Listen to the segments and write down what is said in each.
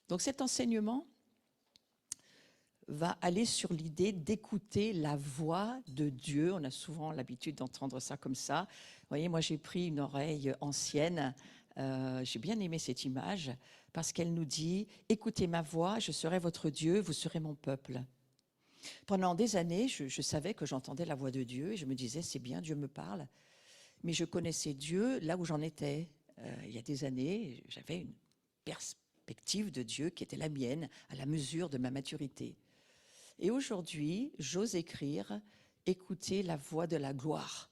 Donc cet enseignement va aller sur l'idée d'écouter la voix de Dieu. On a souvent l'habitude d'entendre ça comme ça. Vous voyez, moi j'ai pris une oreille ancienne. J'ai bien aimé cette image parce qu'elle nous dit « Écoutez ma voix, je serai votre Dieu, vous serez mon peuple ». Pendant des années, je savais que j'entendais la voix de Dieu et je me disais « C'est bien, Dieu me parle ». Mais je connaissais Dieu là où j'en étais. Il y a des années, j'avais une perspective de Dieu qui était la mienne, à la mesure de ma maturité. Et aujourd'hui, j'ose écrire « Écoutez la voix de la gloire ».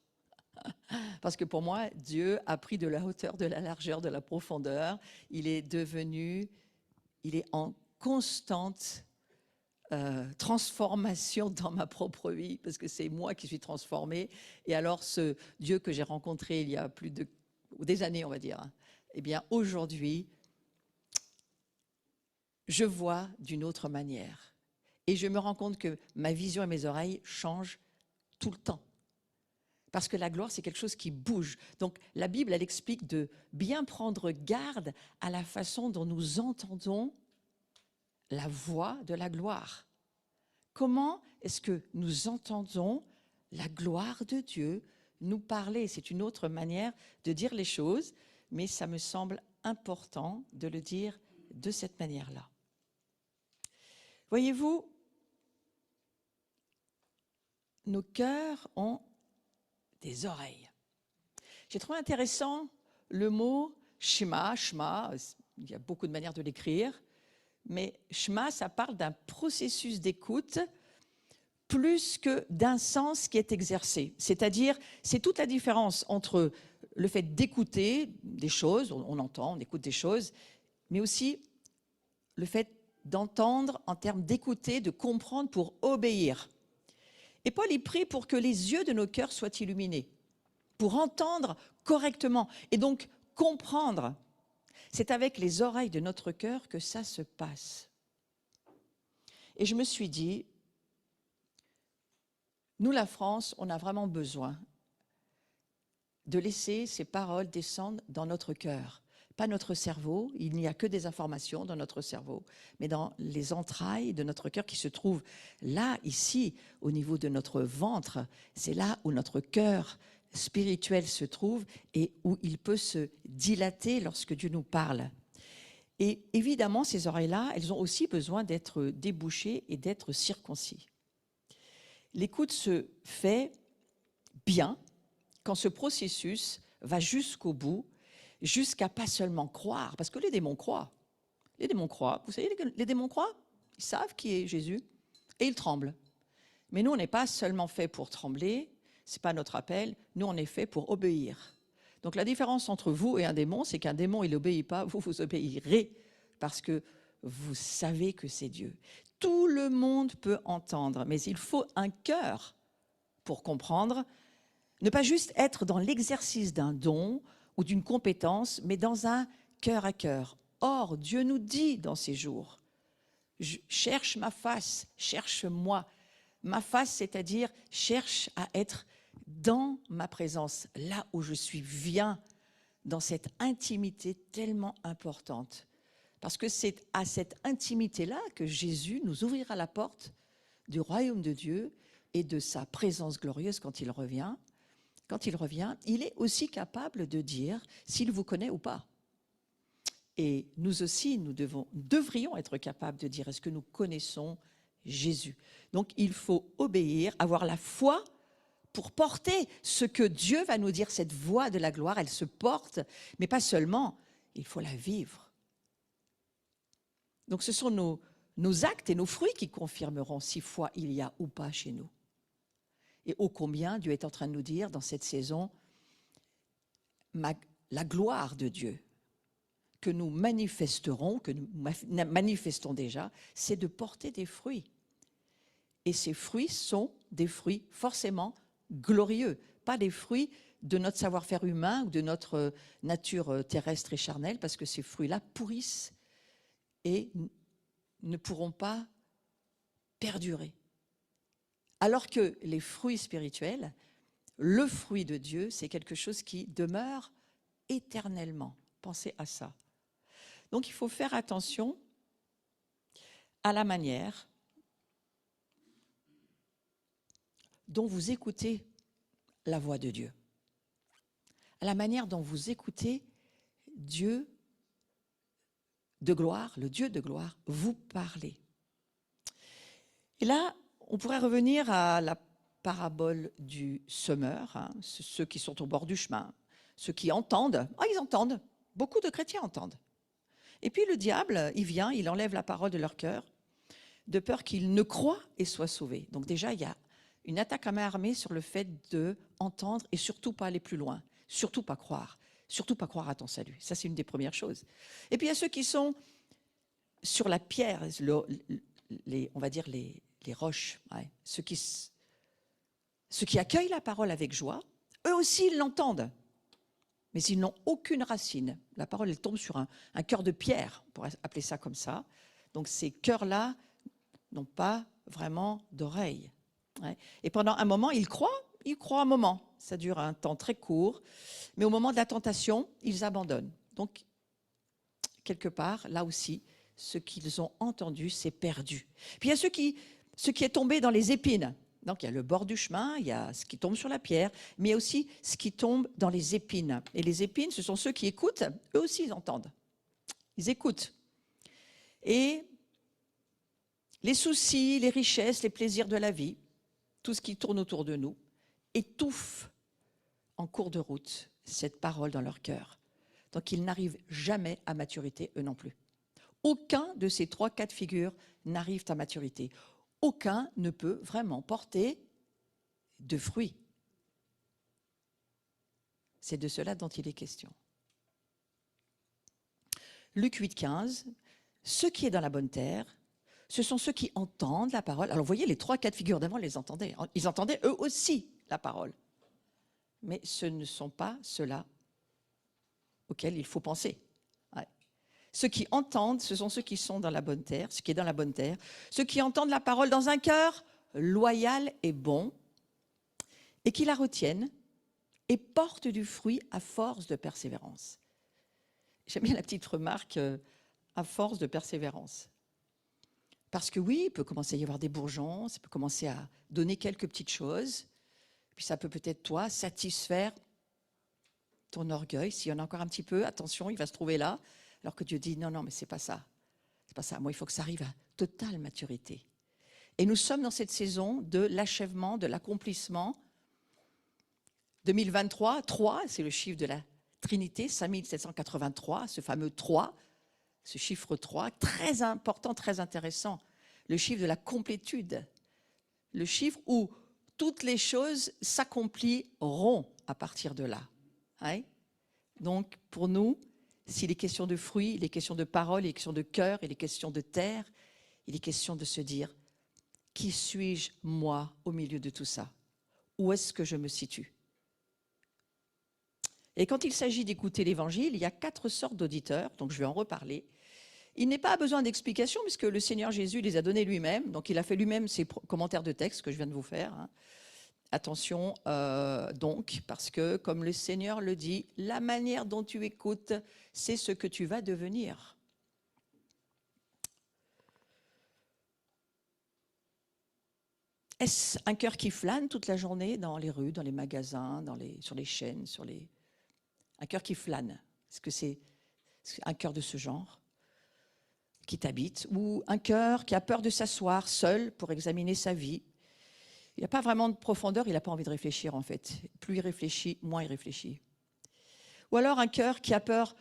Parce que pour moi, Dieu a pris de la hauteur, de la largeur, de la profondeur. Il est en constante transformation dans ma propre vie, parce que c'est moi qui suis transformée. Et alors, ce Dieu que j'ai rencontré il y a des années, on va dire, eh bien, aujourd'hui, je vois d'une autre manière. Et je me rends compte que ma vision et mes oreilles changent tout le temps. Parce que la gloire, c'est quelque chose qui bouge. Donc, la Bible, elle explique de bien prendre garde à la façon dont nous entendons la voix de la gloire. Comment est-ce que nous entendons la gloire de Dieu nous parler? C'est une autre manière de dire les choses, mais ça me semble important de le dire de cette manière-là. Voyez-vous, nos cœurs ont des oreilles. J'ai trouvé intéressant le mot « shema ». Shema, il y a beaucoup de manières de l'écrire, mais « shema », ça parle d'un processus d'écoute plus que d'un sens qui est exercé. C'est-à-dire, c'est toute la différence entre le fait d'écouter des choses, on entend, on écoute des choses, mais aussi le fait d'entendre en termes d'écouter, de comprendre pour obéir. Et Paul y prie pour que les yeux de nos cœurs soient illuminés, pour entendre correctement et donc comprendre. C'est avec les oreilles de notre cœur que ça se passe. Et je me suis dit, nous, la France, on a vraiment besoin de laisser ces paroles descendre dans notre cœur. Pas notre cerveau, il n'y a que des informations dans notre cerveau, mais dans les entrailles de notre cœur qui se trouvent là, ici, au niveau de notre ventre. C'est là où notre cœur spirituel se trouve et où il peut se dilater lorsque Dieu nous parle. Et évidemment, ces oreilles-là, elles ont aussi besoin d'être débouchées et d'être circoncis. L'écoute se fait bien quand ce processus va jusqu'au bout, jusqu'à pas seulement croire, parce que les démons croient. Les démons croient. Vous savez, les démons croient, ils savent qui est Jésus et ils tremblent. Mais nous, on n'est pas seulement fait pour trembler, ce n'est pas notre appel, nous, on est fait pour obéir. Donc la différence entre vous et un démon, c'est qu'un démon, il n'obéit pas, vous, vous obéirez, parce que vous savez que c'est Dieu. Tout le monde peut entendre, mais il faut un cœur pour comprendre, ne pas juste être dans l'exercice d'un don ou d'une compétence, mais dans un cœur à cœur. Or, Dieu nous dit dans ces jours, cherche ma face, cherche-moi. Ma face, c'est-à-dire cherche à être dans ma présence, là où je suis, viens dans cette intimité tellement importante. Parce que c'est à cette intimité-là que Jésus nous ouvrira la porte du royaume de Dieu et de sa présence glorieuse quand il revient. Quand il revient, il est aussi capable de dire s'il vous connaît ou pas. Et nous aussi, nous devrions être capables de dire est-ce que nous connaissons Jésus. Donc il faut obéir, avoir la foi pour porter ce que Dieu va nous dire, cette voix de la gloire, elle se porte, mais pas seulement, il faut la vivre. Donc ce sont nos actes et nos fruits qui confirmeront si foi il y a ou pas chez nous. Et ô combien Dieu est en train de nous dire dans cette saison, la gloire de Dieu que nous manifesterons, que nous manifestons déjà, c'est de porter des fruits. Et ces fruits sont des fruits forcément glorieux, pas des fruits de notre savoir-faire humain ou de notre nature terrestre et charnelle, parce que ces fruits-là pourrissent et ne pourront pas perdurer. Alors que les fruits spirituels, le fruit de Dieu, c'est quelque chose qui demeure éternellement. Pensez à ça. Donc il faut faire attention à la manière dont vous écoutez la voix de Dieu, à la manière dont vous écoutez Dieu de gloire, le Dieu de gloire, vous parler. Et là, on pourrait revenir à la parabole du semeur, hein, ceux qui sont au bord du chemin, ceux qui entendent. Ah, ils entendent. Beaucoup de chrétiens entendent. Et puis le diable, il vient, il enlève la parole de leur cœur, de peur qu'ils ne croient et soient sauvés. Donc déjà, il y a une attaque à main armée sur le fait d'entendre et surtout pas aller plus loin, surtout pas croire à ton salut. Ça, c'est une des premières choses. Et puis il y a ceux qui sont sur la pierre, on va dire les roches, ouais, ceux qui accueillent la parole avec joie, eux aussi, ils l'entendent. Mais ils n'ont aucune racine. La parole, elle tombe sur un cœur de pierre, on pourrait appeler ça comme ça. Donc ces cœurs-là n'ont pas vraiment d'oreille. Ouais. Et pendant un moment, ils croient un moment. Ça dure un temps très court. Mais au moment de la tentation, ils abandonnent. Donc, quelque part, là aussi, ce qu'ils ont entendu, c'est perdu. Puis il y a ce qui est tombé dans les épines. Donc, il y a le bord du chemin, il y a ce qui tombe sur la pierre, mais il y a aussi ce qui tombe dans les épines. Et les épines, ce sont ceux qui écoutent, eux aussi, ils entendent. Ils écoutent. Et les soucis, les richesses, les plaisirs de la vie, tout ce qui tourne autour de nous, étouffe en cours de route cette parole dans leur cœur. Donc, ils n'arrivent jamais à maturité, eux non plus. Aucun de ces 3 cas de figure n'arrive à maturité. Aucun ne peut vraiment porter de fruits. C'est de cela dont il est question. Luc 8,15, ce qui est dans la bonne terre, ce sont ceux qui entendent la parole. Alors, vous voyez, les 3 cas de figure d'avant, les entendaient. Ils entendaient eux aussi la parole. Mais ce ne sont pas ceux-là auxquels il faut penser. Ouais. Ceux qui entendent, ce sont ceux qui sont dans la bonne terre, ce qui est dans la bonne terre, ceux qui entendent la parole dans un cœur loyal et bon, et qui la retiennent et portent du fruit à force de persévérance. J'aime bien la petite remarque, à force de persévérance. Parce que oui, il peut commencer à y avoir des bourgeons, ça peut commencer à donner quelques petites choses, puis ça peut peut-être, toi, satisfaire ton orgueil. S'il y en a encore un petit peu, attention, il va se trouver là, alors que Dieu dit, non, non, mais c'est pas ça. C'est pas ça. Moi, il faut que ça arrive à totale maturité. Et nous sommes dans cette saison de l'achèvement, de l'accomplissement. 2023, 3, c'est le chiffre de la Trinité, 5783, ce fameux 3, ce chiffre 3, très important, très intéressant. Le chiffre de la complétude, le chiffre où toutes les choses s'accompliront à partir de là. Ouais. Donc, pour nous, s'il est question de fruits, il est question de paroles, il est question de cœur, il est question de terre, il est question de se dire, qui suis-je, moi, au milieu de tout ça? Où est-ce que je me situe? Et quand il s'agit d'écouter l'Évangile, il y a 4 sortes d'auditeurs, donc je vais en reparler. Il n'est pas besoin d'explication puisque le Seigneur Jésus les a donnés lui-même, donc il a fait lui-même ses commentaires de texte que je viens de vous faire. Hein. Attention donc, parce que comme le Seigneur le dit, la manière dont tu écoutes, c'est ce que tu vas devenir. Est-ce un cœur qui flâne toute la journée dans les rues, dans les magasins, sur les chaînes, un cœur qui flâne? Est-ce que c'est un cœur de ce genre qui t'habite? Ou un cœur qui a peur de s'asseoir seul pour examiner sa vie? Il n'y a pas vraiment de profondeur, il n'a pas envie de réfléchir en fait. Plus il réfléchit, moins il réfléchit. Ou alors un cœur qui a peur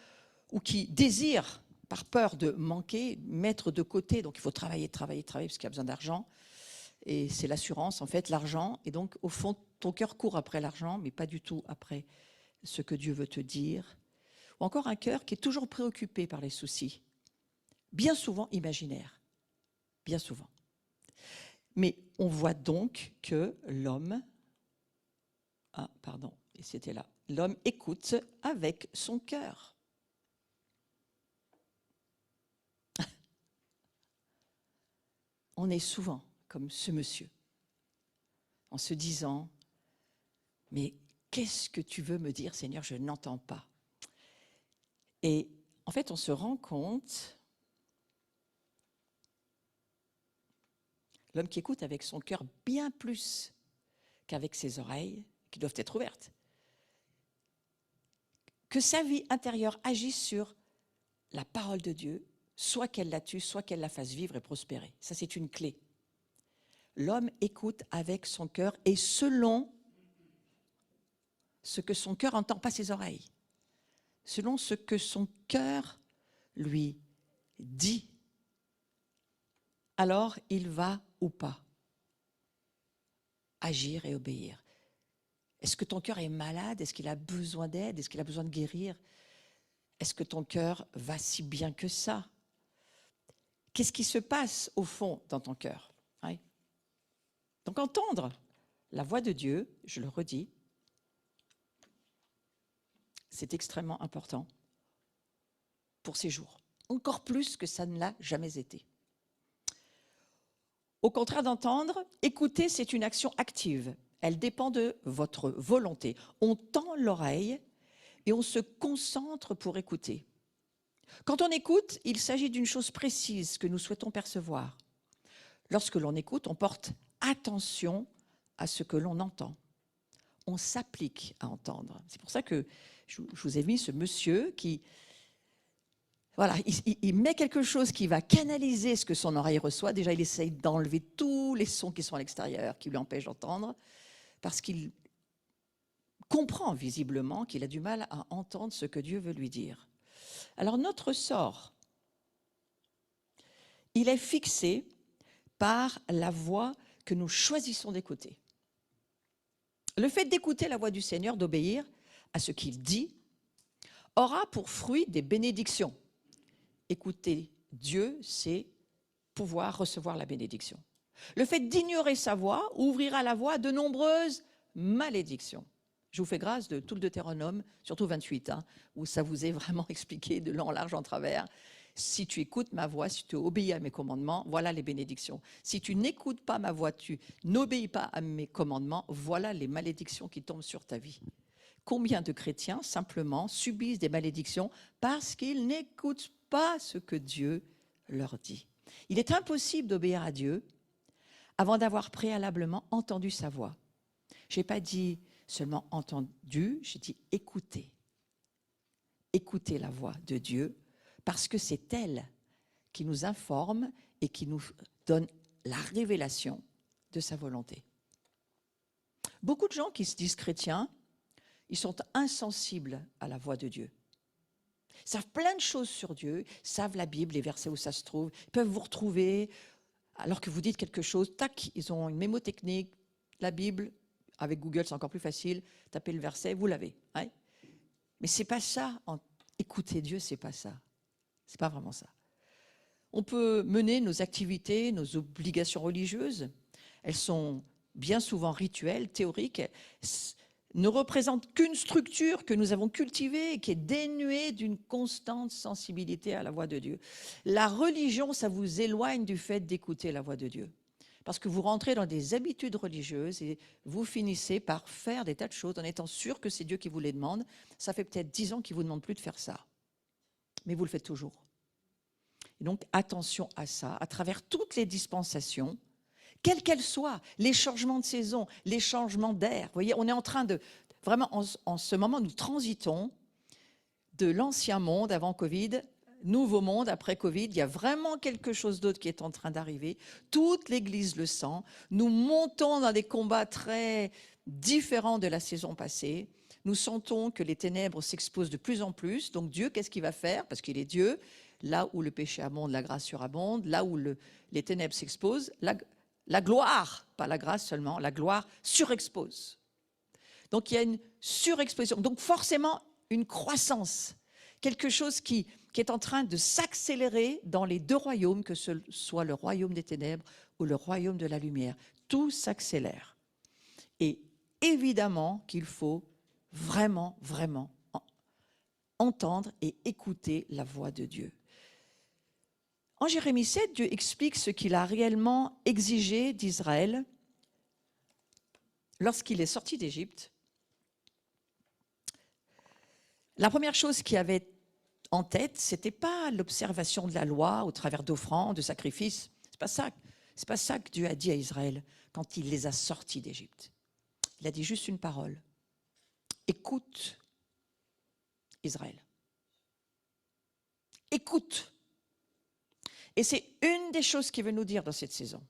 ou qui désire, par peur de manquer, mettre de côté. Donc il faut travailler parce qu'il y a besoin d'argent. Et c'est l'assurance, en fait, l'argent. Et donc, au fond, ton cœur court après l'argent, mais pas du tout après ce que Dieu veut te dire. Ou encore un cœur qui est toujours préoccupé par les soucis, bien souvent imaginaires, bien souvent. Mais on voit donc que l'homme, et c'était là, l'homme écoute avec son cœur. On est souvent comme ce monsieur, en se disant, mais qu'est-ce que tu veux me dire, Seigneur, je n'entends pas. Et en fait, on se rend compte L'homme qui écoute avec son cœur bien plus qu'avec ses oreilles, qui doivent être ouvertes. Que sa vie intérieure agisse sur la parole de Dieu, soit qu'elle la tue, soit qu'elle la fasse vivre et prospérer. Ça, c'est une clé. L'homme écoute avec son cœur et selon ce que son cœur entend, pas ses oreilles, selon ce que son cœur lui dit, alors il va ou pas agir et obéir. Est-ce que ton cœur est malade? Est-ce qu'il a besoin d'aide? Est-ce qu'il a besoin de guérir? Est-ce que ton cœur va si bien que ça? Qu'est-ce qui se passe au fond dans ton cœur? Oui. Donc entendre la voix de Dieu, je le redis, c'est extrêmement important pour ces jours, encore plus que ça ne l'a jamais été. Au contraire d'entendre, écouter, c'est une action active. Elle dépend de votre volonté. On tend l'oreille et on se concentre pour écouter. Quand on écoute, il s'agit d'une chose précise que nous souhaitons percevoir. Lorsque l'on écoute, on porte attention à ce que l'on entend. On s'applique à entendre. C'est pour ça que je vous ai mis ce monsieur qui, voilà, il met quelque chose qui va canaliser ce que son oreille reçoit. Déjà, il essaye d'enlever tous les sons qui sont à l'extérieur, qui lui empêchent d'entendre, parce qu'il comprend visiblement qu'il a du mal à entendre ce que Dieu veut lui dire. Alors notre sort, il est fixé par la voix que nous choisissons d'écouter. Le fait d'écouter la voix du Seigneur, d'obéir à ce qu'il dit, aura pour fruit des bénédictions. Écouter Dieu, c'est pouvoir recevoir la bénédiction. Le fait d'ignorer sa voix ouvrira la voie à de nombreuses malédictions. Je vous fais grâce de tout le Deutéronome, surtout 28, où ça vous est vraiment expliqué de long, large, en travers. Si tu écoutes ma voix, si tu obéis à mes commandements, voilà les bénédictions. Si tu n'écoutes pas ma voix, tu n'obéis pas à mes commandements, voilà les malédictions qui tombent sur ta vie. Combien de chrétiens, simplement, subissent des malédictions parce qu'ils n'écoutent pas ce que Dieu leur dit? Il est impossible d'obéir à Dieu avant d'avoir préalablement entendu sa voix. Je n'ai pas dit seulement entendu, j'ai dit écouter. Écouter la voix de Dieu, parce que c'est elle qui nous informe et qui nous donne la révélation de sa volonté. Beaucoup de gens qui se disent chrétiens, ils sont insensibles à la voix de Dieu. Ils savent plein de choses sur Dieu, ils savent la Bible, les versets où ça se trouve, ils peuvent vous retrouver, alors que vous dites quelque chose, tac, ils ont une mémotechnique, la Bible, avec Google c'est encore plus facile, tapez le verset, vous l'avez. Hein? Mais c'est pas ça, écouter Dieu, c'est pas ça. C'est pas vraiment ça. On peut mener nos activités, nos obligations religieuses, elles sont bien souvent rituelles, théoriques, ne représentent qu'une structure que nous avons cultivée et qui est dénuée d'une constante sensibilité à la voix de Dieu. La religion, ça vous éloigne du fait d'écouter la voix de Dieu. Parce que vous rentrez dans des habitudes religieuses et vous finissez par faire des tas de choses en étant sûr que c'est Dieu qui vous les demande. Ça fait peut-être 10 ans qu'il ne vous demande plus de faire ça. Mais vous le faites toujours. Et donc, attention à ça, à travers toutes les dispensations, quelles qu'elles soient, les changements de saison, les changements d'air. Vous voyez, on est en train de, vraiment, en ce moment, nous transitons de l'ancien monde avant Covid, nouveau monde après Covid. Il y a vraiment quelque chose d'autre qui est en train d'arriver. Toute l'Église le sent. Nous montons dans des combats très différents de la saison passée. Nous sentons que les ténèbres s'exposent de plus en plus. Donc Dieu, qu'est-ce qu'il va faire? Parce qu'il est Dieu. Là où le péché abonde, la grâce surabonde. Là où les ténèbres s'exposent, la gloire, pas la grâce seulement, la gloire surexpose. Donc il y a une surexposition. Donc forcément une croissance. Quelque chose qui est en train de s'accélérer dans les deux royaumes, que ce soit le royaume des ténèbres ou le royaume de la lumière. Tout s'accélère. Et évidemment qu'il faut vraiment, vraiment entendre et écouter la voix de Dieu. En Jérémie 7, Dieu explique ce qu'il a réellement exigé d'Israël lorsqu'il est sorti d'Égypte. La première chose qu'il avait en tête, ce n'était pas l'observation de la loi au travers d'offrandes, de sacrifices. Ce n'est pas ça. C'est pas ça que Dieu a dit à Israël quand il les a sortis d'Égypte. Il a dit juste une parole. Écoute, Israël. Écoute. Et c'est une des choses qu'il veut nous dire dans cette saison.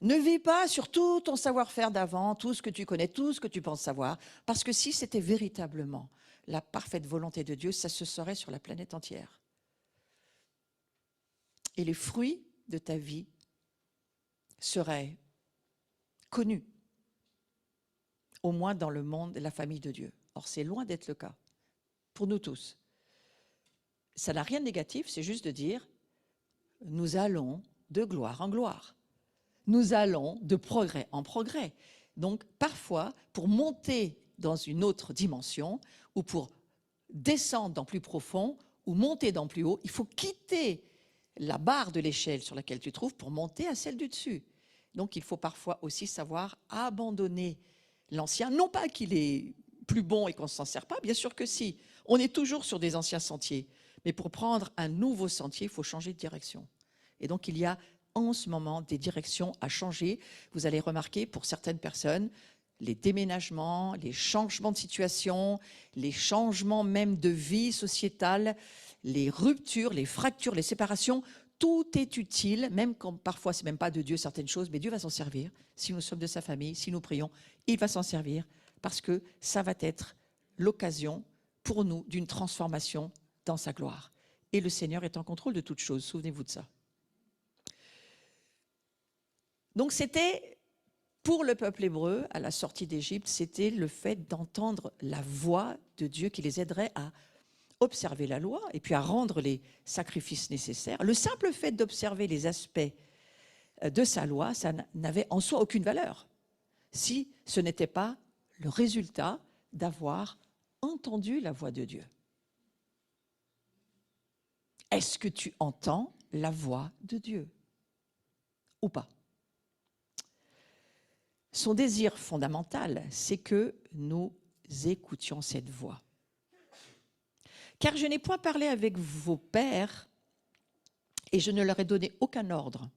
Ne vis pas sur tout ton savoir-faire d'avant, tout ce que tu connais, tout ce que tu penses savoir, parce que si c'était véritablement la parfaite volonté de Dieu, ça se saurait sur la planète entière. Et les fruits de ta vie seraient connus, au moins dans le monde et la famille de Dieu. Or, c'est loin d'être le cas, pour nous tous. Ça n'a rien de négatif, c'est juste de dire, nous allons de gloire en gloire. Nous allons de progrès en progrès. Donc, parfois, pour monter dans une autre dimension, ou pour descendre dans plus profond, ou monter dans plus haut, il faut quitter la barre de l'échelle sur laquelle tu te trouves pour monter à celle du dessus. Donc, il faut parfois aussi savoir abandonner l'ancien. Non pas qu'il est plus bon et qu'on ne s'en sert pas, bien sûr que si. On est toujours sur des anciens sentiers. Mais pour prendre un nouveau sentier, il faut changer de direction. Et donc, il y a en ce moment des directions à changer. Vous allez remarquer, pour certaines personnes, les déménagements, les changements de situation, les changements même de vie sociétale, les ruptures, les fractures, les séparations, tout est utile, même quand parfois ce n'est même pas de Dieu certaines choses, mais Dieu va s'en servir. Si nous sommes de sa famille, si nous prions, il va s'en servir parce que ça va être l'occasion pour nous d'une transformation dans sa gloire. Et le Seigneur est en contrôle de toutes choses, souvenez-vous de ça. Donc c'était, pour le peuple hébreu, à la sortie d'Égypte, c'était le fait d'entendre la voix de Dieu qui les aiderait à observer la loi et puis à rendre les sacrifices nécessaires. Le simple fait d'observer les aspects de sa loi, ça n'avait en soi aucune valeur si ce n'était pas le résultat d'avoir entendu la voix de Dieu. Est-ce que tu entends la voix de Dieu ou pas? Son désir fondamental, c'est que nous écoutions cette voix. Car je n'ai point parlé avec vos pères et je ne leur ai donné aucun ordre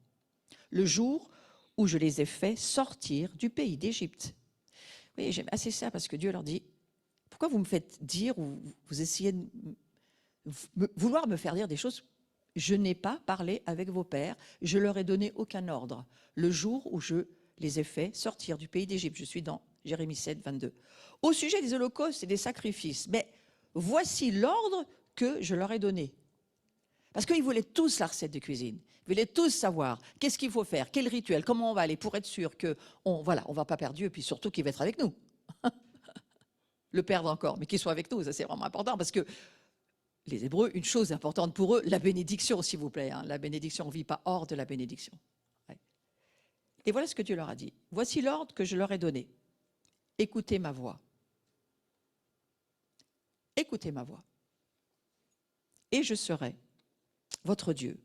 le jour où je les ai fait sortir du pays d'Égypte. Oui, j'aime assez ça parce que Dieu leur dit, pourquoi vous me faites dire ou vous essayez de vouloir me faire dire des choses? Je n'ai pas parlé avec vos pères, je leur ai donné aucun ordre le jour où je les ai fait sortir du pays d'Égypte. Je suis dans Jérémie 7, 22. Au sujet des holocaustes et des sacrifices, mais voici l'ordre que je leur ai donné. Parce qu'ils voulaient tous la recette de cuisine. Ils voulaient tous savoir qu'est-ce qu'il faut faire, quel rituel, comment on va aller pour être sûr qu'on ne va pas perdre Dieu, et puis surtout qu'il va être avec nous. Le perdre encore, mais qu'il soit avec nous, ça c'est vraiment important. Parce que les Hébreux, une chose importante pour eux, la bénédiction, s'il vous plaît. La bénédiction, on ne vit pas hors de la bénédiction. Ouais. Et voilà ce que Dieu leur a dit. Voici l'ordre que je leur ai donné. Écoutez ma voix. Écoutez ma voix. Et je serai votre Dieu,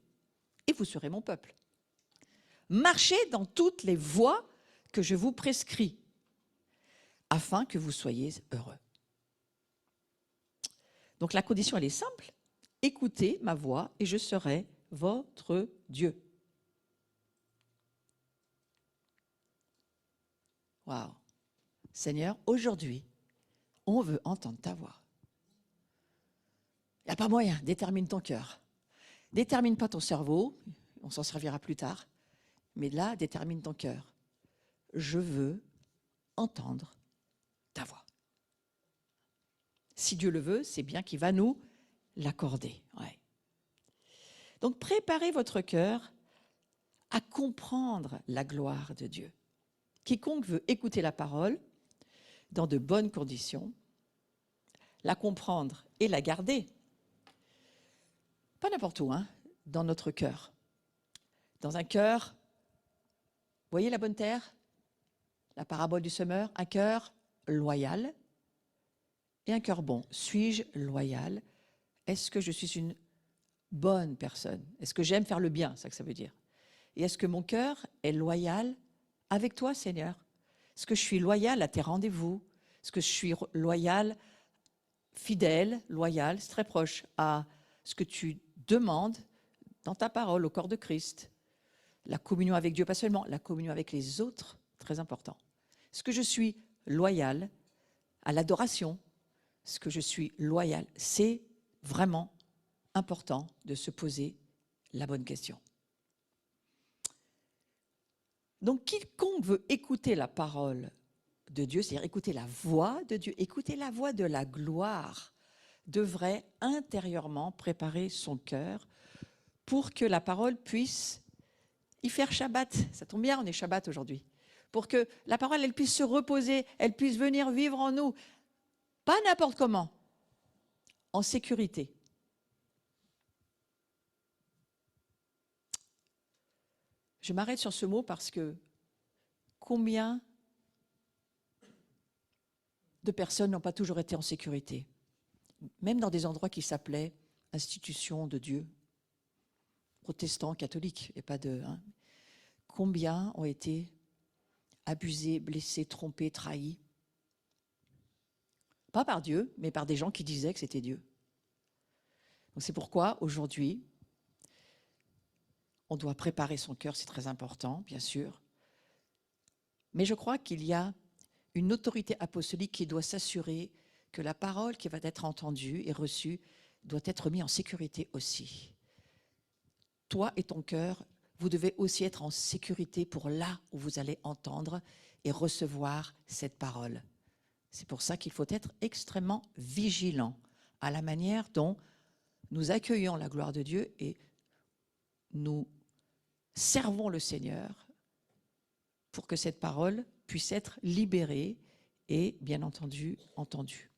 et vous serez mon peuple. Marchez dans toutes les voies que je vous prescris, afin que vous soyez heureux. Donc la condition, elle est simple. Écoutez ma voix, et je serai votre Dieu. Waouh! Seigneur, aujourd'hui, on veut entendre ta voix. Il n'y a pas moyen, détermine ton cœur. Détermine pas ton cerveau, on s'en servira plus tard, mais là, détermine ton cœur. Je veux entendre ta voix. Si Dieu le veut, c'est bien qu'il va nous l'accorder. Ouais. Donc, préparez votre cœur à comprendre la gloire de Dieu. Quiconque veut écouter la parole dans de bonnes conditions, la comprendre et la garder, pas n'importe où, dans notre cœur. Dans un cœur, vous voyez la bonne terre, la parabole du semeur, un cœur loyal et un cœur bon. Suis-je loyal? Est-ce que je suis une bonne personne? Est-ce que j'aime faire le bien? C'est ça que ça veut dire. Et est-ce que mon cœur est loyal avec toi, Seigneur? Est-ce que je suis loyal à tes rendez-vous? Est-ce que je suis loyal, fidèle, loyal, c'est très proche à ce que tu demandes dans ta parole au corps de Christ? La communion avec Dieu, pas seulement, la communion avec les autres, très important. Est-ce que je suis loyal à l'adoration? Est-ce que je suis loyal? C'est vraiment important de se poser la bonne question. Donc, quiconque veut écouter la parole de Dieu, c'est-à-dire écouter la voix de Dieu, écouter la voix de la gloire, devrait intérieurement préparer son cœur pour que la parole puisse y faire Shabbat. Ça tombe bien, on est Shabbat aujourd'hui. Pour que la parole, elle puisse se reposer, elle puisse venir vivre en nous. Pas n'importe comment, en sécurité. Je m'arrête sur ce mot parce que combien de personnes n'ont pas toujours été en sécurité, même dans des endroits qui s'appelaient institutions de Dieu, protestants, catholiques, et pas de... Hein. Combien ont été abusés, blessés, trompés, trahis? Pas par Dieu, mais par des gens qui disaient que c'était Dieu. Donc c'est pourquoi, aujourd'hui, on doit préparer son cœur, c'est très important, bien sûr. Mais je crois qu'il y a une autorité apostolique qui doit s'assurer que la parole qui va être entendue et reçue doit être mise en sécurité aussi. Toi et ton cœur, vous devez aussi être en sécurité pour là où vous allez entendre et recevoir cette parole. C'est pour ça qu'il faut être extrêmement vigilant à la manière dont nous accueillons la gloire de Dieu et nous servons le Seigneur pour que cette parole puisse être libérée et, bien entendu, entendue.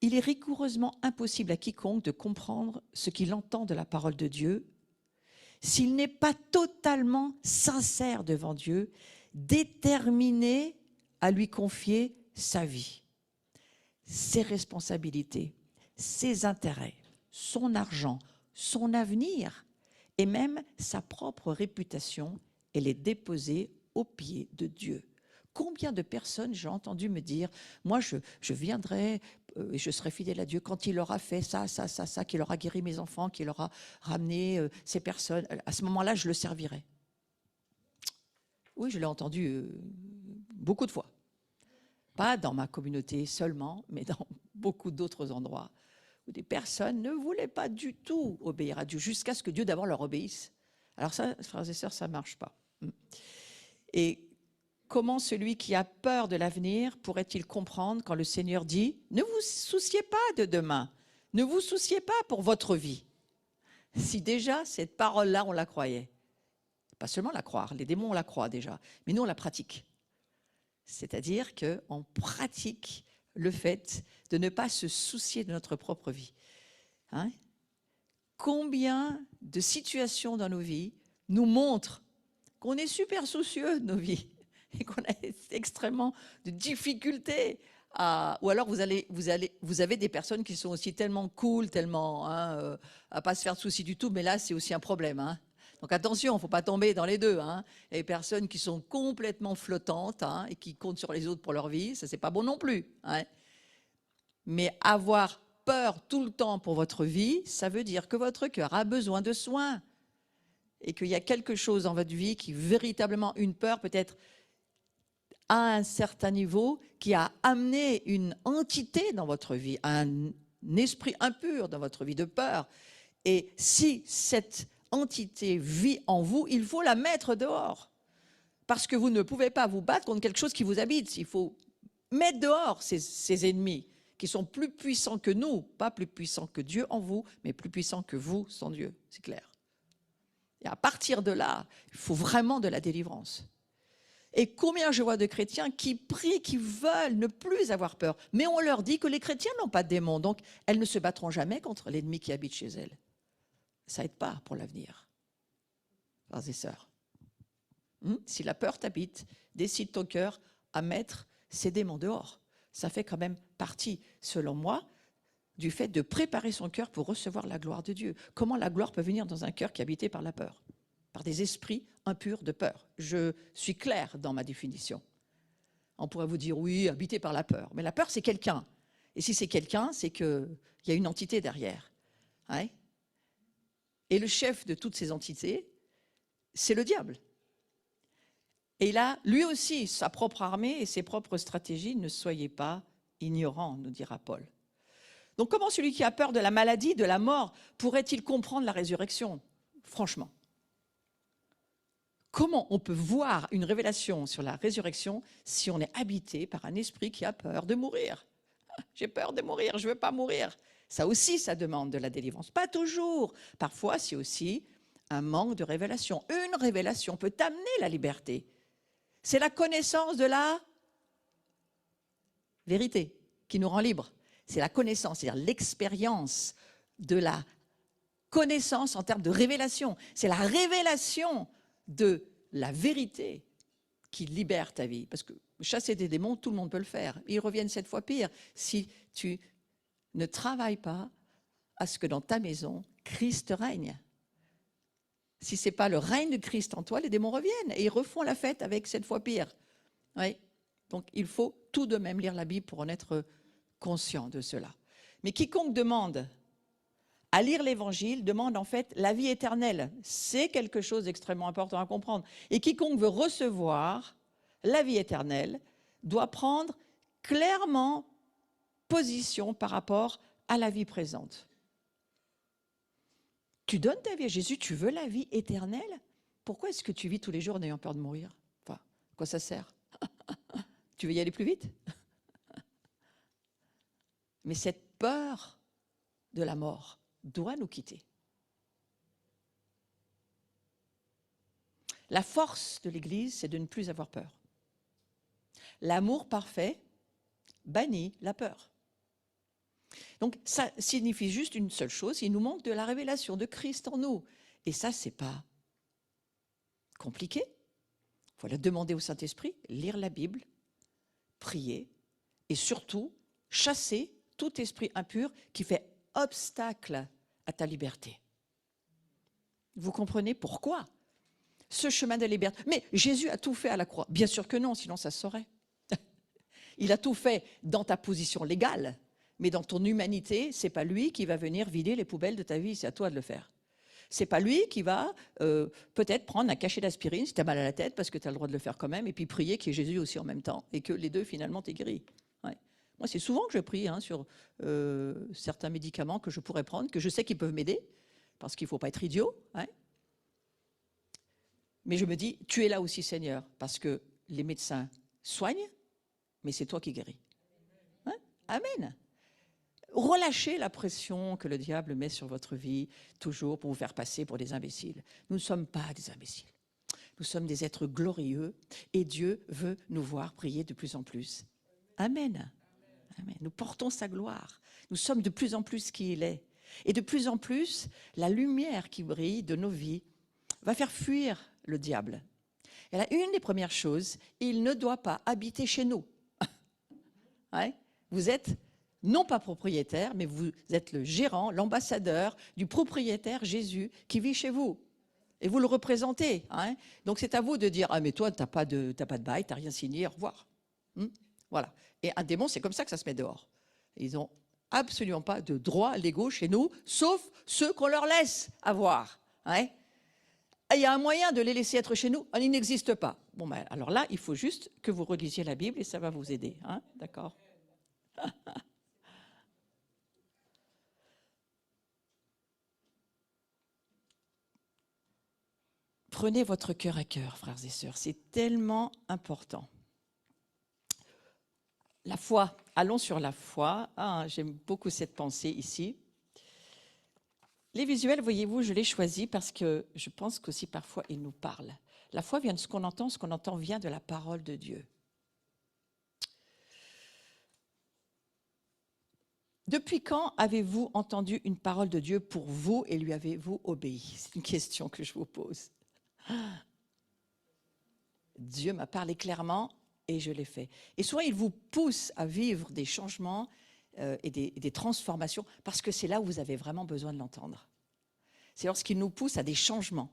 Il est rigoureusement impossible à quiconque de comprendre ce qu'il entend de la parole de Dieu s'il n'est pas totalement sincère devant Dieu, déterminé à lui confier sa vie, ses responsabilités, ses intérêts, son argent, son avenir et même sa propre réputation et les déposer aux pieds de Dieu. Combien de personnes j'ai entendu me dire « Moi, je viendrai et je serai fidèle à Dieu quand il aura fait ça, ça, ça, ça, qu'il aura guéri mes enfants, qu'il aura ramené ces personnes. À ce moment-là, je le servirai. » Oui, je l'ai entendu beaucoup de fois. Pas dans ma communauté seulement, mais dans beaucoup d'autres endroits où des personnes ne voulaient pas du tout obéir à Dieu, jusqu'à ce que Dieu d'abord leur obéisse. Alors ça, frères et sœurs, ça ne marche pas. Et comment celui qui a peur de l'avenir pourrait-il comprendre quand le Seigneur dit « Ne vous souciez pas de demain, ne vous souciez pas pour votre vie ». Si déjà, cette parole-là, on la croyait. Pas seulement la croire, les démons, on la croit déjà, mais nous, on la pratique. C'est-à-dire qu'on pratique le fait de ne pas se soucier de notre propre vie. Hein? Combien de situations dans nos vies nous montrent qu'on est super soucieux de nos vies et qu'on a extrêmement de difficultés à... Ou alors vous avez des personnes qui sont aussi tellement cool, tellement... à pas se faire de soucis du tout, mais là, c'est aussi un problème. Hein. Donc attention, il ne faut pas tomber dans les deux. Hein. Les personnes qui sont complètement flottantes et qui comptent sur les autres pour leur vie, ça, c'est pas bon non plus. Hein. Mais avoir peur tout le temps pour votre vie, ça veut dire que votre cœur a besoin de soins et qu'il y a quelque chose dans votre vie qui, véritablement, une peur peut-être à un certain niveau, qui a amené une entité dans votre vie, un esprit impur dans votre vie de peur. Et si cette entité vit en vous, il faut la mettre dehors. Parce que vous ne pouvez pas vous battre contre quelque chose qui vous habite. Il faut mettre dehors ces ennemis qui sont plus puissants que nous, pas plus puissants que Dieu en vous, mais plus puissants que vous sans Dieu, c'est clair. Et à partir de là, il faut vraiment de la délivrance. Et combien je vois de chrétiens qui prient, qui veulent ne plus avoir peur, mais on leur dit que les chrétiens n'ont pas de démons, donc elles ne se battront jamais contre l'ennemi qui habite chez elles. Ça n'aide pas pour l'avenir, frères et sœurs. Si la peur t'habite, décide ton cœur à mettre ces démons dehors. Ça fait quand même partie, selon moi, du fait de préparer son cœur pour recevoir la gloire de Dieu. Comment la gloire peut venir dans un cœur qui est habité par la peur? Par des esprits impurs de peur. Je suis claire dans ma définition. On pourrait vous dire, oui, habité par la peur. Mais la peur, c'est quelqu'un. Et si c'est quelqu'un, c'est qu'il y a une entité derrière. Ouais. Et le chef de toutes ces entités, c'est le diable. Et il a lui aussi sa propre armée et ses propres stratégies. Ne soyez pas ignorants, nous dira Paul. Donc comment celui qui a peur de la maladie, de la mort, pourrait-il comprendre la résurrection? Franchement. Comment on peut voir une révélation sur la résurrection si on est habité par un esprit qui a peur de mourir? J'ai peur de mourir, je ne veux pas mourir. Ça aussi, ça demande de la délivrance. Pas toujours. Parfois, c'est aussi un manque de révélation. Une révélation peut amener la liberté. C'est la connaissance de la vérité qui nous rend libres. C'est la connaissance, c'est-à-dire l'expérience de la connaissance en termes de révélation. C'est la révélation de la vérité qui libère ta vie. Parce que chasser des démons, tout le monde peut le faire. Ils reviennent 7 fois pire si tu ne travailles pas à ce que dans ta maison, Christ règne. Si ce n'est pas le règne de Christ en toi, les démons reviennent et ils refont la fête avec 7 fois pire. Oui. Donc il faut tout de même lire la Bible pour en être conscient de cela. Mais quiconque demande à lire l'Évangile demande en fait la vie éternelle. C'est quelque chose d'extrêmement important à comprendre. Et quiconque veut recevoir la vie éternelle doit prendre clairement position par rapport à la vie présente. Tu donnes ta vie à Jésus, tu veux la vie éternelle? Pourquoi est-ce que tu vis tous les jours en ayant peur de mourir? Enfin, à quoi ça sert? Tu veux y aller plus vite? Mais cette peur de la mort doit nous quitter. La force de l'Église, c'est de ne plus avoir peur. L'amour parfait bannit la peur. Donc ça signifie juste une seule chose, il nous manque de la révélation de Christ en nous. Et ça, c'est pas compliqué. Il faut la demander au Saint-Esprit, lire la Bible, prier et surtout chasser tout esprit impur qui fait obstacle à ta liberté. Vous comprenez pourquoi ce chemin de liberté? Mais Jésus a tout fait à la croix. Bien sûr que non, sinon ça se saurait. Il a tout fait dans ta position légale, mais dans ton humanité, ce n'est pas lui qui va venir vider les poubelles de ta vie, c'est à toi de le faire. Ce n'est pas lui qui va peut-être prendre un cachet d'aspirine si tu as mal à la tête, parce que tu as le droit de le faire quand même, et puis prier qu'il y ait Jésus aussi en même temps, et que les deux finalement t'es guéri. Ouais. Moi, c'est souvent que je prie sur certains médicaments que je pourrais prendre, que je sais qu'ils peuvent m'aider, parce qu'il ne faut pas être idiot. Ouais. Mais je me dis, tu es là aussi Seigneur, parce que les médecins soignent, mais c'est toi qui guéris. Hein? Amen. Relâchez la pression que le diable met sur votre vie, toujours pour vous faire passer pour des imbéciles. Nous ne sommes pas des imbéciles. Nous sommes des êtres glorieux et Dieu veut nous voir prier de plus en plus. Amen. Amen. Nous portons sa gloire. Nous sommes de plus en plus qui il est. Et de plus en plus, la lumière qui brille de nos vies va faire fuir le diable. Et là, une des premières choses, il ne doit pas habiter chez nous. Ouais. Vous êtes non pas propriétaire, mais vous êtes le gérant, l'ambassadeur du propriétaire Jésus qui vit chez vous. Et vous le représentez. Hein. Donc c'est à vous de dire, ah mais toi, tu n'as pas de bail, tu n'as rien signé, au revoir. Voilà. Et un démon, c'est comme ça que ça se met dehors. Ils n'ont absolument pas de droits légaux chez nous, sauf ceux qu'on leur laisse avoir. Hein. Il y a un moyen de les laisser être chez nous, il n'existe pas. Bon, ben, alors là, il faut juste que vous relisiez la Bible et ça va vous aider. Hein. D'accord? Prenez votre cœur à cœur, frères et sœurs, c'est tellement important. La foi, allons sur la foi. Ah, j'aime beaucoup cette pensée ici. Les visuels, voyez-vous, je les choisis parce que je pense qu'aussi parfois ils nous parlent. La foi vient de ce qu'on entend vient de la parole de Dieu. Depuis quand avez-vous entendu une parole de Dieu pour vous et lui avez-vous obéi? C'est une question que je vous pose. Dieu m'a parlé clairement et je l'ai fait. Et souvent, il vous pousse à vivre des changements et des transformations parce que c'est là où vous avez vraiment besoin de l'entendre. C'est lorsqu'il nous pousse à des changements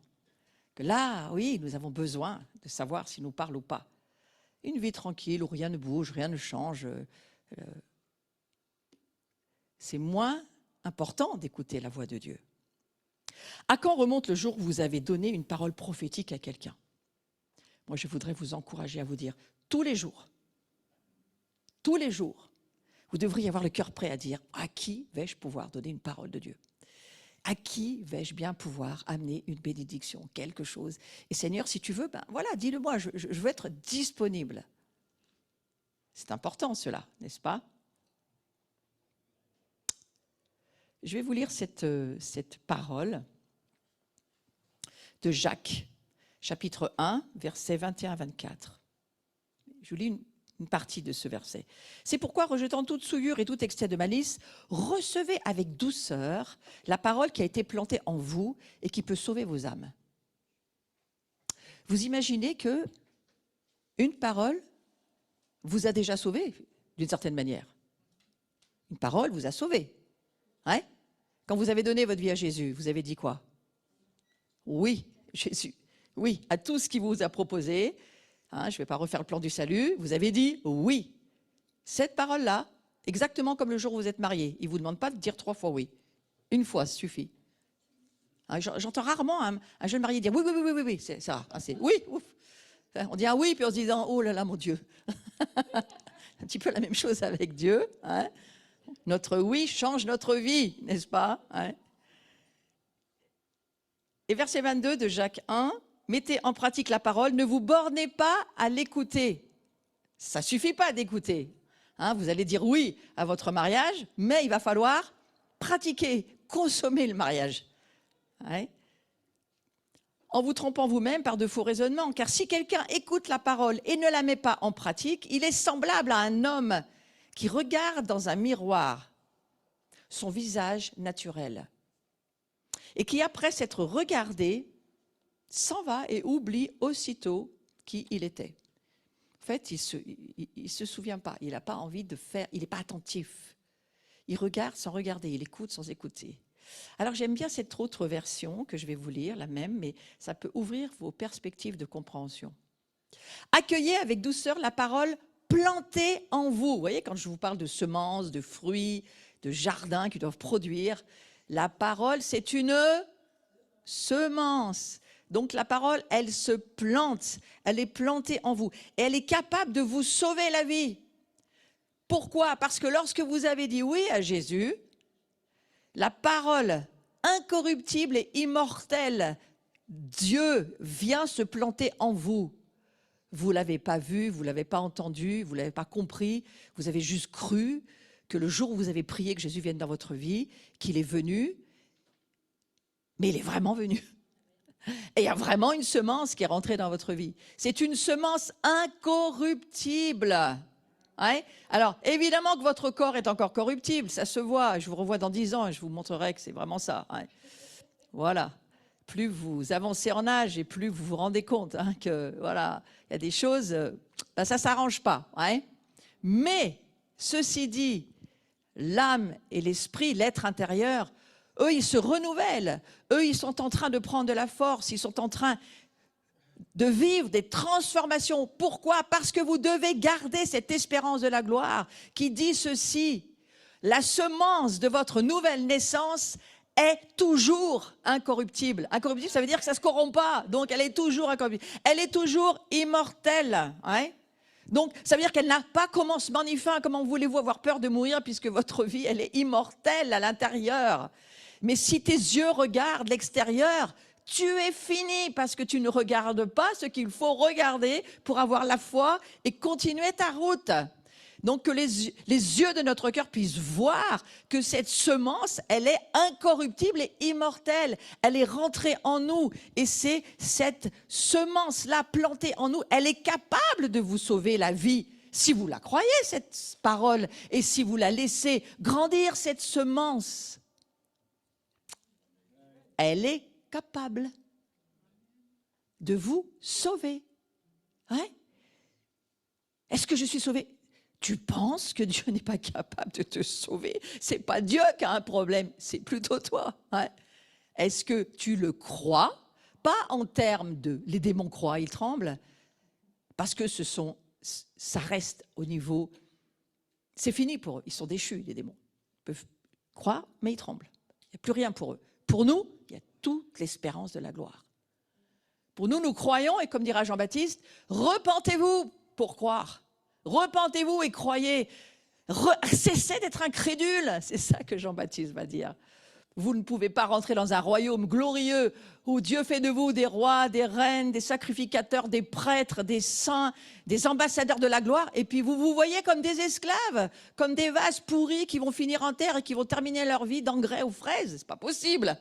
que là, oui, nous avons besoin de savoir s'il nous parle ou pas. Une vie tranquille où rien ne bouge, rien ne change, c'est moins important d'écouter la voix de Dieu. À quand remonte le jour où vous avez donné une parole prophétique à quelqu'un? Moi, je voudrais vous encourager à vous dire, tous les jours, vous devriez avoir le cœur prêt à dire, à qui vais-je pouvoir donner une parole de Dieu? À qui vais-je bien pouvoir amener une bénédiction, quelque chose? Et Seigneur, si tu veux, ben voilà, dis-le-moi, je veux être disponible. C'est important cela, n'est-ce pas? Je vais vous lire cette parole de Jacques, chapitre 1, versets 21-24. Je vous lis une partie de ce verset. « C'est pourquoi, rejetant toute souillure et tout excès de malice, recevez avec douceur la parole qui a été plantée en vous et qui peut sauver vos âmes. » Vous imaginez que une parole vous a déjà sauvé, d'une certaine manière. Une parole vous a sauvé. Hein? Quand vous avez donné votre vie à Jésus, vous avez dit quoi? Oui, Jésus. Oui, à tout ce qu'il vous a proposé. Hein, je ne vais pas refaire le plan du salut. Vous avez dit oui. Cette parole-là, exactement comme le jour où vous êtes mariés, il ne vous demande pas de dire 3 fois oui. Une fois, ça suffit. Hein, j'entends rarement un jeune marié dire oui, oui, oui, oui, oui, c'est ça. Hein, c'est oui, ouf. On dit un oui, puis en se disant oh là là, mon Dieu. Un petit peu la même chose avec Dieu. Hein. Notre oui change notre vie, n'est-ce pas? Hein. Et verset 22 de Jacques 1, mettez en pratique la parole, ne vous bornez pas à l'écouter. Ça ne suffit pas d'écouter. Hein, vous allez dire oui à votre mariage, mais il va falloir pratiquer, consommer le mariage. Ouais. En vous trompant vous-même par de faux raisonnements. Car si quelqu'un écoute la parole et ne la met pas en pratique, il est semblable à un homme qui regarde dans un miroir son visage naturel et qui, après s'être regardé, s'en va et oublie aussitôt qui il était. En fait, il ne se souvient pas, il n'a pas envie de faire, il n'est pas attentif. Il regarde sans regarder, il écoute sans écouter. Alors j'aime bien cette autre version que je vais vous lire, la même, mais ça peut ouvrir vos perspectives de compréhension. Accueillez avec douceur la parole plantée en vous. Vous voyez, quand je vous parle de semences, de fruits, de jardins qui doivent produire, la parole, c'est une semence. Donc la parole, elle se plante, elle est plantée en vous. Et elle est capable de vous sauver la vie. Pourquoi? Parce que lorsque vous avez dit oui à Jésus, la parole incorruptible et immortelle, Dieu vient se planter en vous. Vous ne l'avez pas vu, vous ne l'avez pas entendu, vous ne l'avez pas compris, vous avez juste cru que le jour où vous avez prié que Jésus vienne dans votre vie, qu'il est venu, mais il est vraiment venu. Et il y a vraiment une semence qui est rentrée dans votre vie. C'est une semence incorruptible. Ouais. Alors, évidemment que votre corps est encore corruptible, ça se voit. Je vous revois dans 10 ans et je vous montrerai que c'est vraiment ça. Ouais. Voilà. Plus vous avancez en âge et plus vous vous rendez compte que voilà, il y a des choses, ben ça ne s'arrange pas. Ouais. Mais, ceci dit, l'âme et l'esprit, l'être intérieur, eux, ils se renouvellent. Eux, ils sont en train de prendre de la force. Ils sont en train de vivre des transformations. Pourquoi? Parce que vous devez garder cette espérance de la gloire qui dit ceci. La semence de votre nouvelle naissance est toujours incorruptible. Incorruptible, ça veut dire que ça ne se corrompt pas. Donc, elle est toujours incorruptible. Elle est toujours immortelle. Hein? Donc, ça veut dire qu'elle n'a pas commencement ni fin. Comment voulez-vous avoir peur de mourir puisque votre vie, elle est immortelle à l'intérieur? Mais si tes yeux regardent l'extérieur, tu es fini parce que tu ne regardes pas ce qu'il faut regarder pour avoir la foi et continuer ta route. Donc que les yeux de notre cœur puissent voir que cette semence, elle est incorruptible et immortelle. Elle est rentrée en nous et c'est cette semence-là plantée en nous, elle est capable de vous sauver la vie. Si vous la croyez, cette parole, et si vous la laissez grandir, cette semence, elle est capable de vous sauver. Hein? Est-ce que je suis sauvée? Tu penses que Dieu n'est pas capable de te sauver? Ce n'est pas Dieu qui a un problème, c'est plutôt toi. Hein? Est-ce que tu le crois? Pas en termes de les démons croient, ils tremblent, parce que ça reste au niveau, c'est fini pour eux, ils sont déchus les démons. Ils peuvent croire, mais ils tremblent. Il n'y a plus rien pour eux. Pour nous, il y a toute l'espérance de la gloire. Pour nous, nous croyons, et comme dira Jean-Baptiste, repentez-vous pour croire. Repentez-vous et croyez. Cessez d'être incrédule. C'est ça que Jean-Baptiste va dire. Vous ne pouvez pas rentrer dans un royaume glorieux où Dieu fait de vous des rois, des reines, des sacrificateurs, des prêtres, des saints, des ambassadeurs de la gloire. Et puis vous vous voyez comme des esclaves, comme des vases pourris qui vont finir en terre et qui vont terminer leur vie d'engrais aux fraises. C'est pas possible.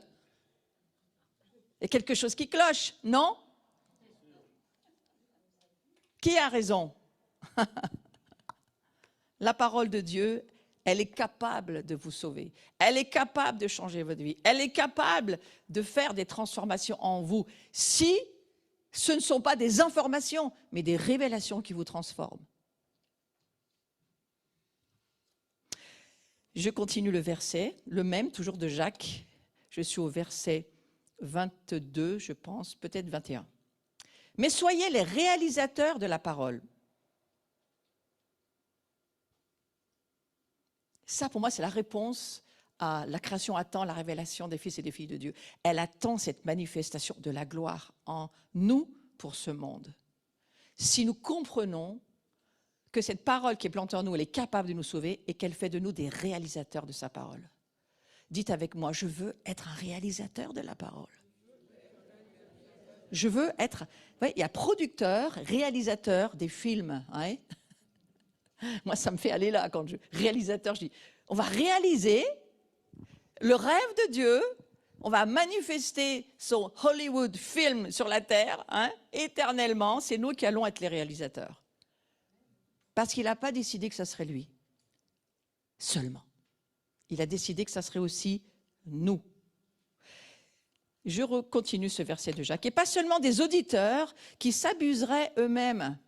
Il y a quelque chose qui cloche, non? Qui a raison? La parole de Dieu, elle est capable de vous sauver. Elle est capable de changer votre vie. Elle est capable de faire des transformations en vous. Si ce ne sont pas des informations, mais des révélations qui vous transforment. Je continue le verset, le même, toujours de Jacques. Je suis au verset 22, je pense, peut-être 21. Mais soyez les réalisateurs de la parole. Ça, pour moi, c'est la réponse à la création attend la révélation des fils et des filles de Dieu. Elle attend cette manifestation de la gloire en nous pour ce monde. Si nous comprenons que cette parole qui est plantée en nous, elle est capable de nous sauver et qu'elle fait de nous des réalisateurs de sa parole. Dites avec moi, je veux être un réalisateur de la parole. Je veux être... il y a producteur, réalisateur des films. Hein. Moi, ça me fait aller là quand je... Réalisateur, je dis, on va réaliser le rêve de Dieu, on va manifester son Hollywood film sur la terre, hein, éternellement, c'est nous qui allons être les réalisateurs. Parce qu'il n'a pas décidé que ça serait lui, seulement. Il a décidé que ça serait aussi nous. Je continue ce verset de Jacques. Et pas seulement des auditeurs qui s'abuseraient eux-mêmes.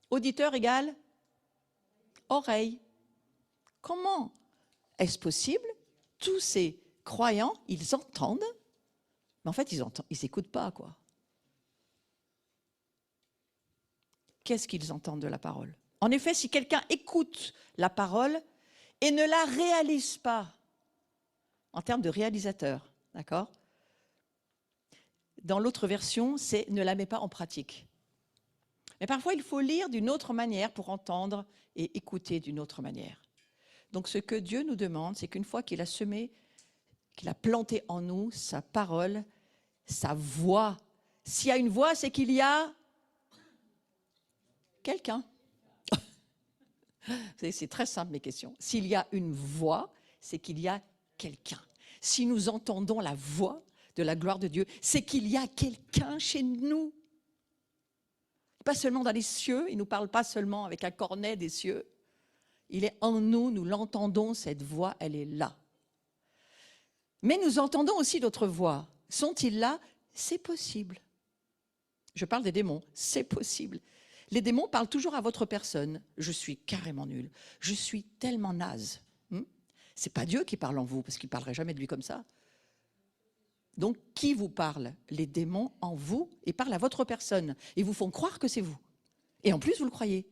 Auditeur égale oreille. Comment est-ce possible? Tous ces croyants, ils entendent, mais en fait, ils n'écoutent pas, quoi. Qu'est-ce qu'ils entendent de la parole? En effet, si quelqu'un écoute la parole et ne la réalise pas, en termes de réalisateur, d'accord? Dans l'autre version, c'est ne la met pas en pratique. Mais parfois, il faut lire d'une autre manière pour entendre et écouter d'une autre manière. Donc, ce que Dieu nous demande, c'est qu'une fois qu'il a semé, qu'il a planté en nous sa parole, sa voix. S'il y a une voix, c'est qu'il y a quelqu'un. C'est très simple, mes questions. S'il y a une voix, c'est qu'il y a quelqu'un. Si nous entendons la voix de la gloire de Dieu, c'est qu'il y a quelqu'un chez nous. Pas seulement dans les cieux, il ne nous parle pas seulement avec un cornet des cieux. Il est en nous, nous l'entendons, cette voix, elle est là. Mais nous entendons aussi d'autres voix. Sont-ils là? C'est possible. Je parle des démons, c'est possible. Les démons parlent toujours à votre personne. Je suis carrément nul. Je suis tellement naze. C'est pas Dieu qui parle en vous, parce qu'il ne parlerait jamais de lui comme ça. Donc, qui vous parle? Les démons en vous et parlent à votre personne. Et vous font croire que c'est vous. Et en plus, vous le croyez.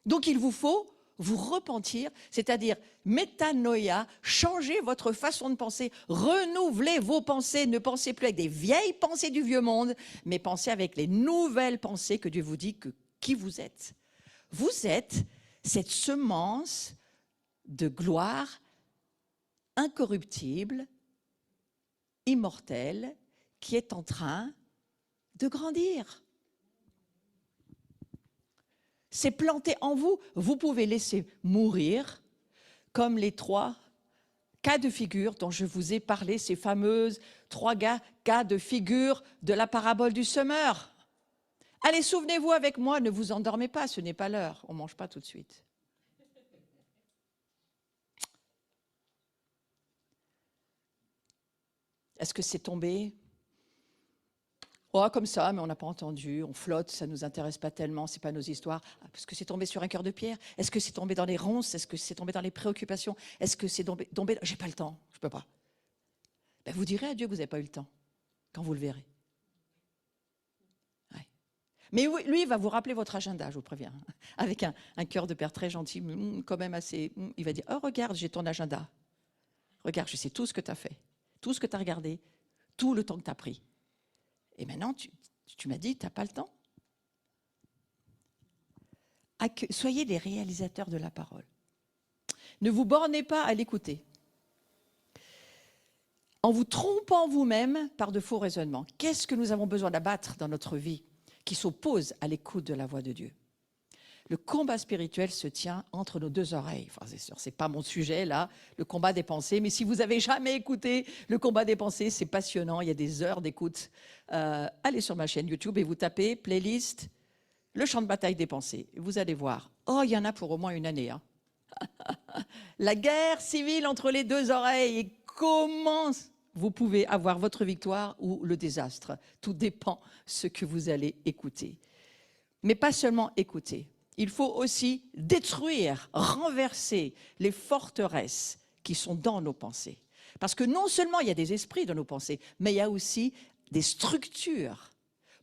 Donc, il vous faut vous repentir, c'est-à-dire métanoïa, changer votre façon de penser, renouveler vos pensées, ne pensez plus avec des vieilles pensées du vieux monde, mais pensez avec les nouvelles pensées que Dieu vous dit que qui vous êtes. Vous êtes cette semence de gloire incorruptible, immortelle, qui est en train de grandir. C'est planté en vous. Vous pouvez laisser mourir comme les 3 cas de figure dont je vous ai parlé, ces fameuses 3 cas de figure de la parabole du semeur. Allez, souvenez-vous avec moi, ne vous endormez pas, ce n'est pas l'heure, on ne mange pas tout de suite. Est-ce que c'est tombé? Oh, comme ça, mais on n'a pas entendu, on flotte, ça ne nous intéresse pas tellement, ce n'est pas nos histoires. Est-ce que c'est tombé sur un cœur de pierre? Est-ce que c'est tombé dans les ronces? Est-ce que c'est tombé dans les préoccupations? Est-ce que c'est tombé... J'ai pas le temps, je ne peux pas. Ben, vous direz à Dieu que vous n'avez pas eu le temps, quand vous le verrez. Ouais. Mais lui, il va vous rappeler votre agenda, je vous préviens. Avec un cœur de père très gentil, quand même assez... Il va dire, oh regarde, j'ai ton agenda. Regarde, je sais tout ce que tu as fait, tout ce que tu as regardé. tout le temps que tu as pris. Et maintenant, tu m'as dit, tu n'as pas le temps. Soyez les réalisateurs de la parole. Ne vous bornez pas à l'écouter. En vous trompant vous-même par de faux raisonnements. Qu'est-ce que nous avons besoin d'abattre dans notre vie qui s'oppose à l'écoute de la voix de Dieu? Le combat spirituel se tient entre nos deux oreilles. Enfin, c'est sûr, ce n'est pas mon sujet, là, le combat des pensées. Mais si vous n'avez jamais écouté le combat des pensées, c'est passionnant. Il y a des heures d'écoute. Allez sur ma chaîne YouTube et vous tapez playlist le champ de bataille des pensées. Vous allez voir. Oh, il y en a pour au moins une année. Hein. La guerre civile entre les deux oreilles. Et comment vous pouvez avoir votre victoire ou le désastre? Tout dépend ce que vous allez écouter. Mais pas seulement écouter. Il faut aussi détruire, renverser les forteresses qui sont dans nos pensées. Parce que non seulement il y a des esprits dans nos pensées, mais il y a aussi des structures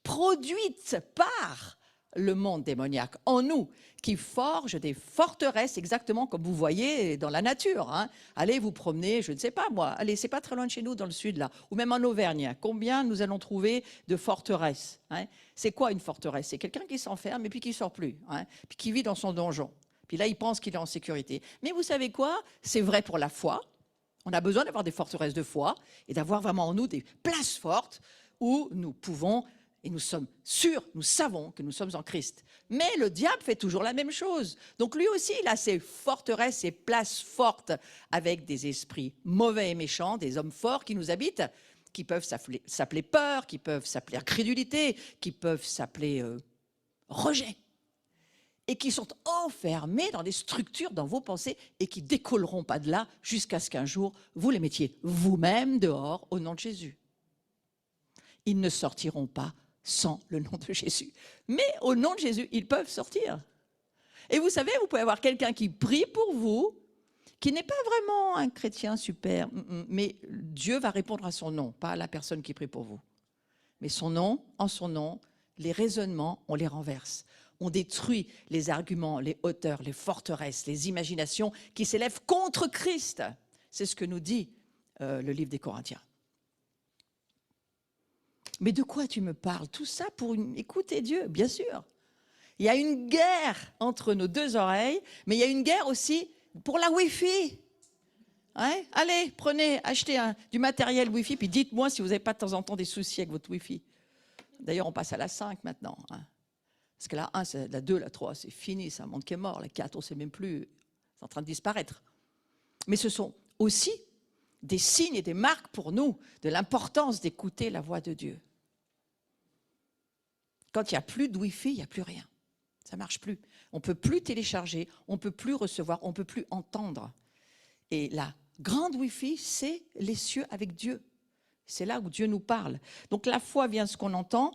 produites par le monde démoniaque en nous, qui forgent des forteresses exactement comme vous voyez dans la nature. Hein. Allez vous promener, je ne sais pas moi, allez, c'est pas très loin de chez nous dans le sud là, ou même en Auvergne. Combien nous allons trouver de forteresses? Hein. C'est quoi une forteresse? C'est quelqu'un qui s'enferme et puis qui sort plus, hein, puis qui vit dans son donjon. Puis là, il pense qu'il est en sécurité. Mais vous savez quoi? C'est vrai pour la foi. On a besoin d'avoir des forteresses de foi et d'avoir vraiment en nous des places fortes où nous pouvons. Et nous sommes sûrs, nous savons que nous sommes en Christ. Mais le diable fait toujours la même chose. Donc lui aussi, il a ses forteresses, ses places fortes avec des esprits mauvais et méchants, des hommes forts qui nous habitent, qui peuvent s'appeler peur, qui peuvent s'appeler incrédulité, qui peuvent s'appeler rejet. Et qui sont enfermés dans des structures dans vos pensées et qui décolleront pas de là jusqu'à ce qu'un jour, vous les mettiez vous-même dehors au nom de Jésus. Ils ne sortiront pas sans le nom de Jésus. Mais au nom de Jésus, ils peuvent sortir. Et vous savez, vous pouvez avoir quelqu'un qui prie pour vous, qui n'est pas vraiment un chrétien super, mais Dieu va répondre à son nom, pas à la personne qui prie pour vous. Mais son nom, en son nom, les raisonnements, on les renverse. On détruit les arguments, les hauteurs, les forteresses, les imaginations qui s'élèvent contre Christ. C'est ce que nous dit le livre des Corinthiens. Mais de quoi tu me parles? Tout ça pour écouter Dieu, bien sûr. Il y a une guerre entre nos deux oreilles, mais il y a une guerre aussi pour la Wi-Fi. Hein? Allez, prenez, achetez du matériel Wi-Fi, puis dites-moi si vous n'avez pas de temps en temps des soucis avec votre Wi-Fi. D'ailleurs, on passe à la 5 maintenant. Hein? Parce que la 1, la 2, la 3, c'est fini, c'est un monde qui est mort. La 4, on ne sait même plus, c'est en train de disparaître. Mais ce sont aussi des signes et des marques pour nous de l'importance d'écouter la voix de Dieu. Quand il n'y a plus de Wi-Fi, il n'y a plus rien. Ça ne marche plus. On ne peut plus télécharger, on ne peut plus recevoir, on ne peut plus entendre. Et la grande Wi-Fi, c'est les cieux avec Dieu. C'est là où Dieu nous parle. Donc la foi vient de ce qu'on entend.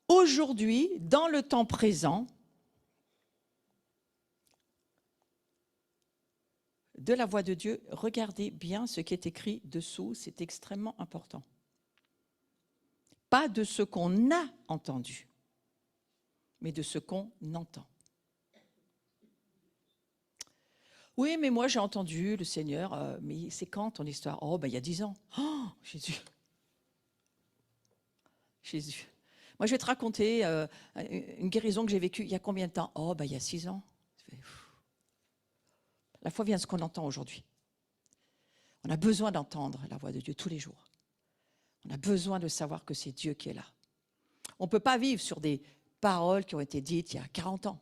Aujourd'hui, dans le temps présent, de la voix de Dieu, regardez bien ce qui est écrit dessous, c'est extrêmement important. Pas de ce qu'on a entendu, mais de ce qu'on entend. Oui, mais moi j'ai entendu le Seigneur, mais c'est quand ton histoire? Oh, ben il y a 10 ans. Oh, Jésus. Jésus. Moi je vais te raconter une guérison que j'ai vécue il y a combien de temps? Oh, ben il y a 6 ans. La foi vient de ce qu'on entend aujourd'hui. On a besoin d'entendre la voix de Dieu tous les jours. On a besoin de savoir que c'est Dieu qui est là. On ne peut pas vivre sur des paroles qui ont été dites il y a 40 ans.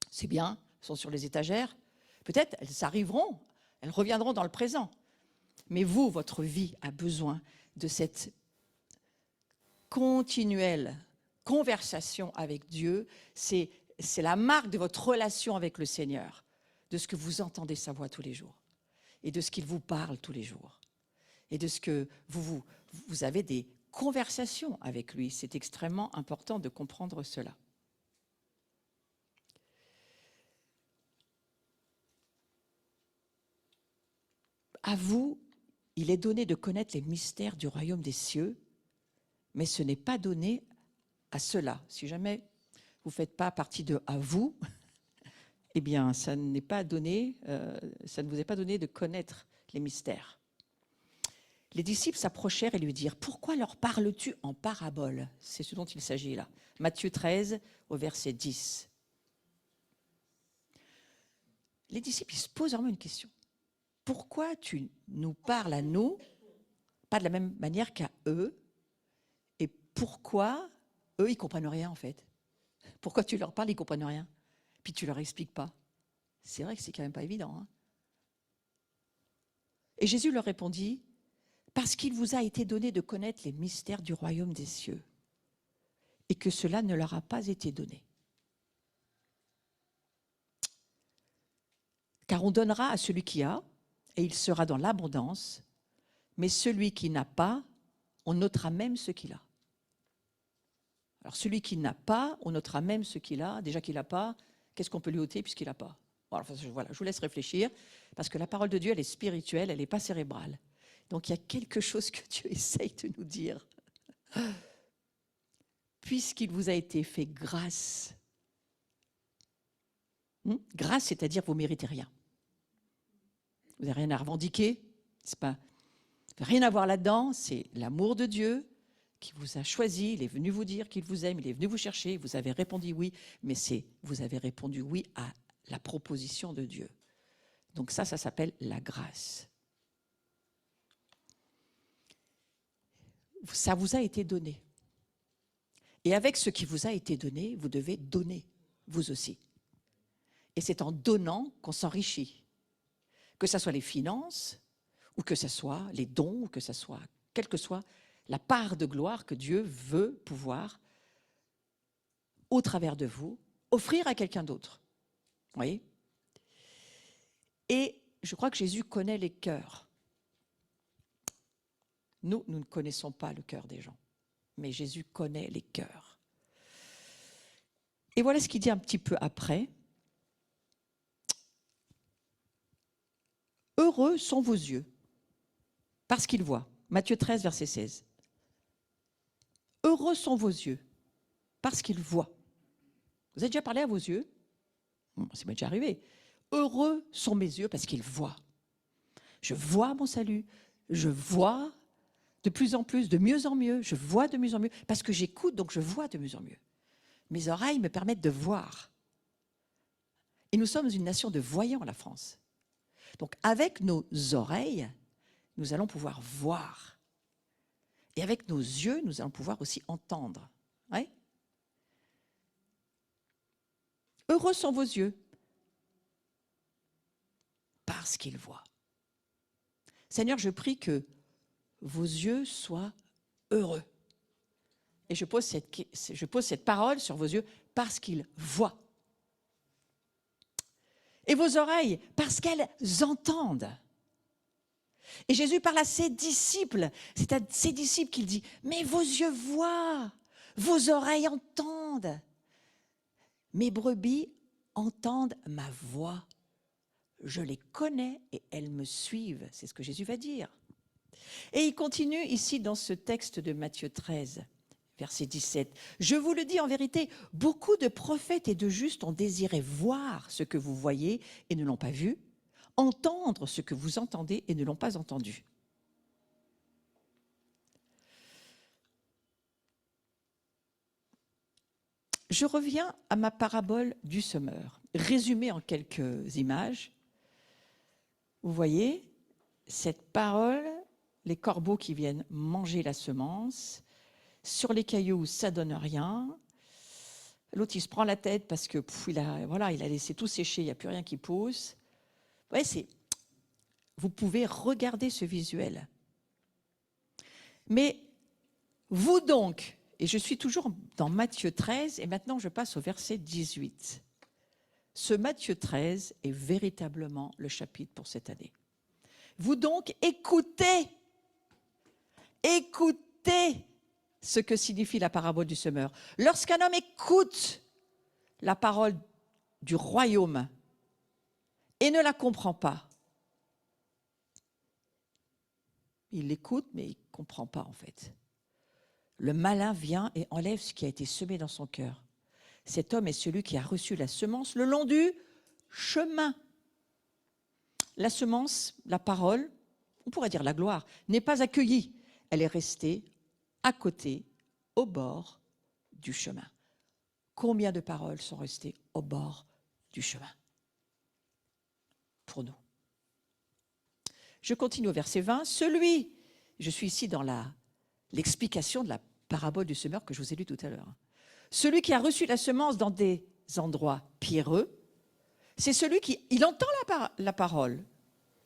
C'est bien, elles sont sur les étagères. Peut-être elles arriveront, elles reviendront dans le présent. Mais vous, votre vie a besoin de cette continuelle conversation avec Dieu. C'est la marque de votre relation avec le Seigneur, de ce que vous entendez sa voix tous les jours et de ce qu'il vous parle tous les jours et de ce que vous avez des conversations avec lui. C'est extrêmement important de comprendre cela. À vous, il est donné de connaître les mystères du royaume des cieux, mais ce n'est pas donné à ceux-là. Si jamais vous ne faites pas partie de « à vous », eh bien, ça n'est pas donné, ça ne vous est pas donné de connaître les mystères. Les disciples s'approchèrent et lui dirent « Pourquoi leur parles-tu en parabole ?» C'est ce dont il s'agit là. Matthieu 13, au verset 10. Les disciples ils se posent vraiment une question. Pourquoi tu nous parles à nous, pas de la même manière qu'à eux, et pourquoi eux, ils ne comprennent rien en fait? Pourquoi tu leur parles, ils ne comprennent rien? Puis tu ne leur expliques pas. C'est vrai que c'est quand même pas évident. Hein. Et Jésus leur répondit, parce qu'il vous a été donné de connaître les mystères du royaume des cieux, et que cela ne leur a pas été donné. Car on donnera à celui qui a, et il sera dans l'abondance, mais celui qui n'a pas, on notera même ce qu'il a. Alors celui qui n'a pas, on notera même ce qu'il a. Déjà qu'il n'a pas, qu'est-ce qu'on peut lui ôter puisqu'il n'a pas? Voilà, je vous laisse réfléchir, parce que la parole de Dieu, elle est spirituelle, elle n'est pas cérébrale. Donc il y a quelque chose que Dieu essaye de nous dire. Puisqu'il vous a été fait grâce. Grâce, c'est-à-dire que vous ne méritez rien. Vous n'avez rien à revendiquer, c'est pas, rien à voir là-dedans, c'est l'amour de Dieu qui vous a choisi, il est venu vous dire qu'il vous aime, il est venu vous chercher, vous avez répondu oui, mais vous avez répondu oui à la proposition de Dieu. Donc ça s'appelle la grâce. Ça vous a été donné. Et avec ce qui vous a été donné, vous devez donner, vous aussi. Et c'est en donnant qu'on s'enrichit. Que ce soit les finances, ou que ce soit les dons, ou que ce soit, quelle que soit la part de gloire que Dieu veut pouvoir, au travers de vous, offrir à quelqu'un d'autre. Vous voyez? Et je crois que Jésus connaît les cœurs. Nous ne connaissons pas le cœur des gens, mais Jésus connaît les cœurs. Et voilà ce qu'il dit un petit peu après. Heureux sont vos yeux, parce qu'ils voient. Matthieu 13, verset 16. Heureux sont vos yeux, parce qu'ils voient. Vous avez déjà parlé à vos yeux? C'est déjà arrivé. Heureux sont mes yeux, parce qu'ils voient. Je vois mon salut, je vois de plus en plus, de mieux en mieux, je vois de mieux en mieux, parce que j'écoute, donc je vois de mieux en mieux. Mes oreilles me permettent de voir. Et nous sommes une nation de voyants, la France. Donc avec nos oreilles, nous allons pouvoir voir. Et avec nos yeux, nous allons pouvoir aussi entendre. Ouais? Heureux sont vos yeux, parce qu'ils voient. Seigneur, je prie que vos yeux soient heureux. Et je pose cette parole sur vos yeux parce qu'ils voient. Et vos oreilles, parce qu'elles entendent. Et Jésus parle à ses disciples. C'est à ses disciples qu'il dit, mais vos yeux voient, vos oreilles entendent. Mes brebis entendent ma voix. Je les connais et elles me suivent. C'est ce que Jésus va dire. Et il continue ici dans ce texte de Matthieu 13, verset 17. Je vous le dis en vérité, beaucoup de prophètes et de justes ont désiré voir ce que vous voyez et ne l'ont pas vu, entendre ce que vous entendez et ne l'ont pas entendu. Je reviens à ma parabole du semeur, résumée en quelques images. Vous voyez, cette parole, les corbeaux qui viennent manger la semence, sur les cailloux, ça donne rien. L'autre, il se prend la tête parce que il a laissé tout sécher, il n'y a plus rien qui pousse. Ouais, vous pouvez regarder ce visuel. Mais vous donc, et je suis toujours dans Matthieu 13, et maintenant je passe au verset 18. Ce Matthieu 13 est véritablement le chapitre pour cette année. Vous donc écoutez ce que signifie la parabole du semeur. Lorsqu'un homme écoute la parole du royaume et ne la comprend pas, il l'écoute mais il ne comprend pas en fait. Le malin vient et enlève ce qui a été semé dans son cœur. Cet homme est celui qui a reçu la semence le long du chemin. La semence, la parole, on pourrait dire la gloire, n'est pas accueillie. Elle est restée à côté, au bord du chemin. Combien de paroles sont restées au bord du chemin pour nous? Je continue au verset 20. Je suis ici dans l'explication de la parabole du semeur que je vous ai lu tout à l'heure. Celui qui a reçu la semence dans des endroits pierreux, c'est celui il entend la parole,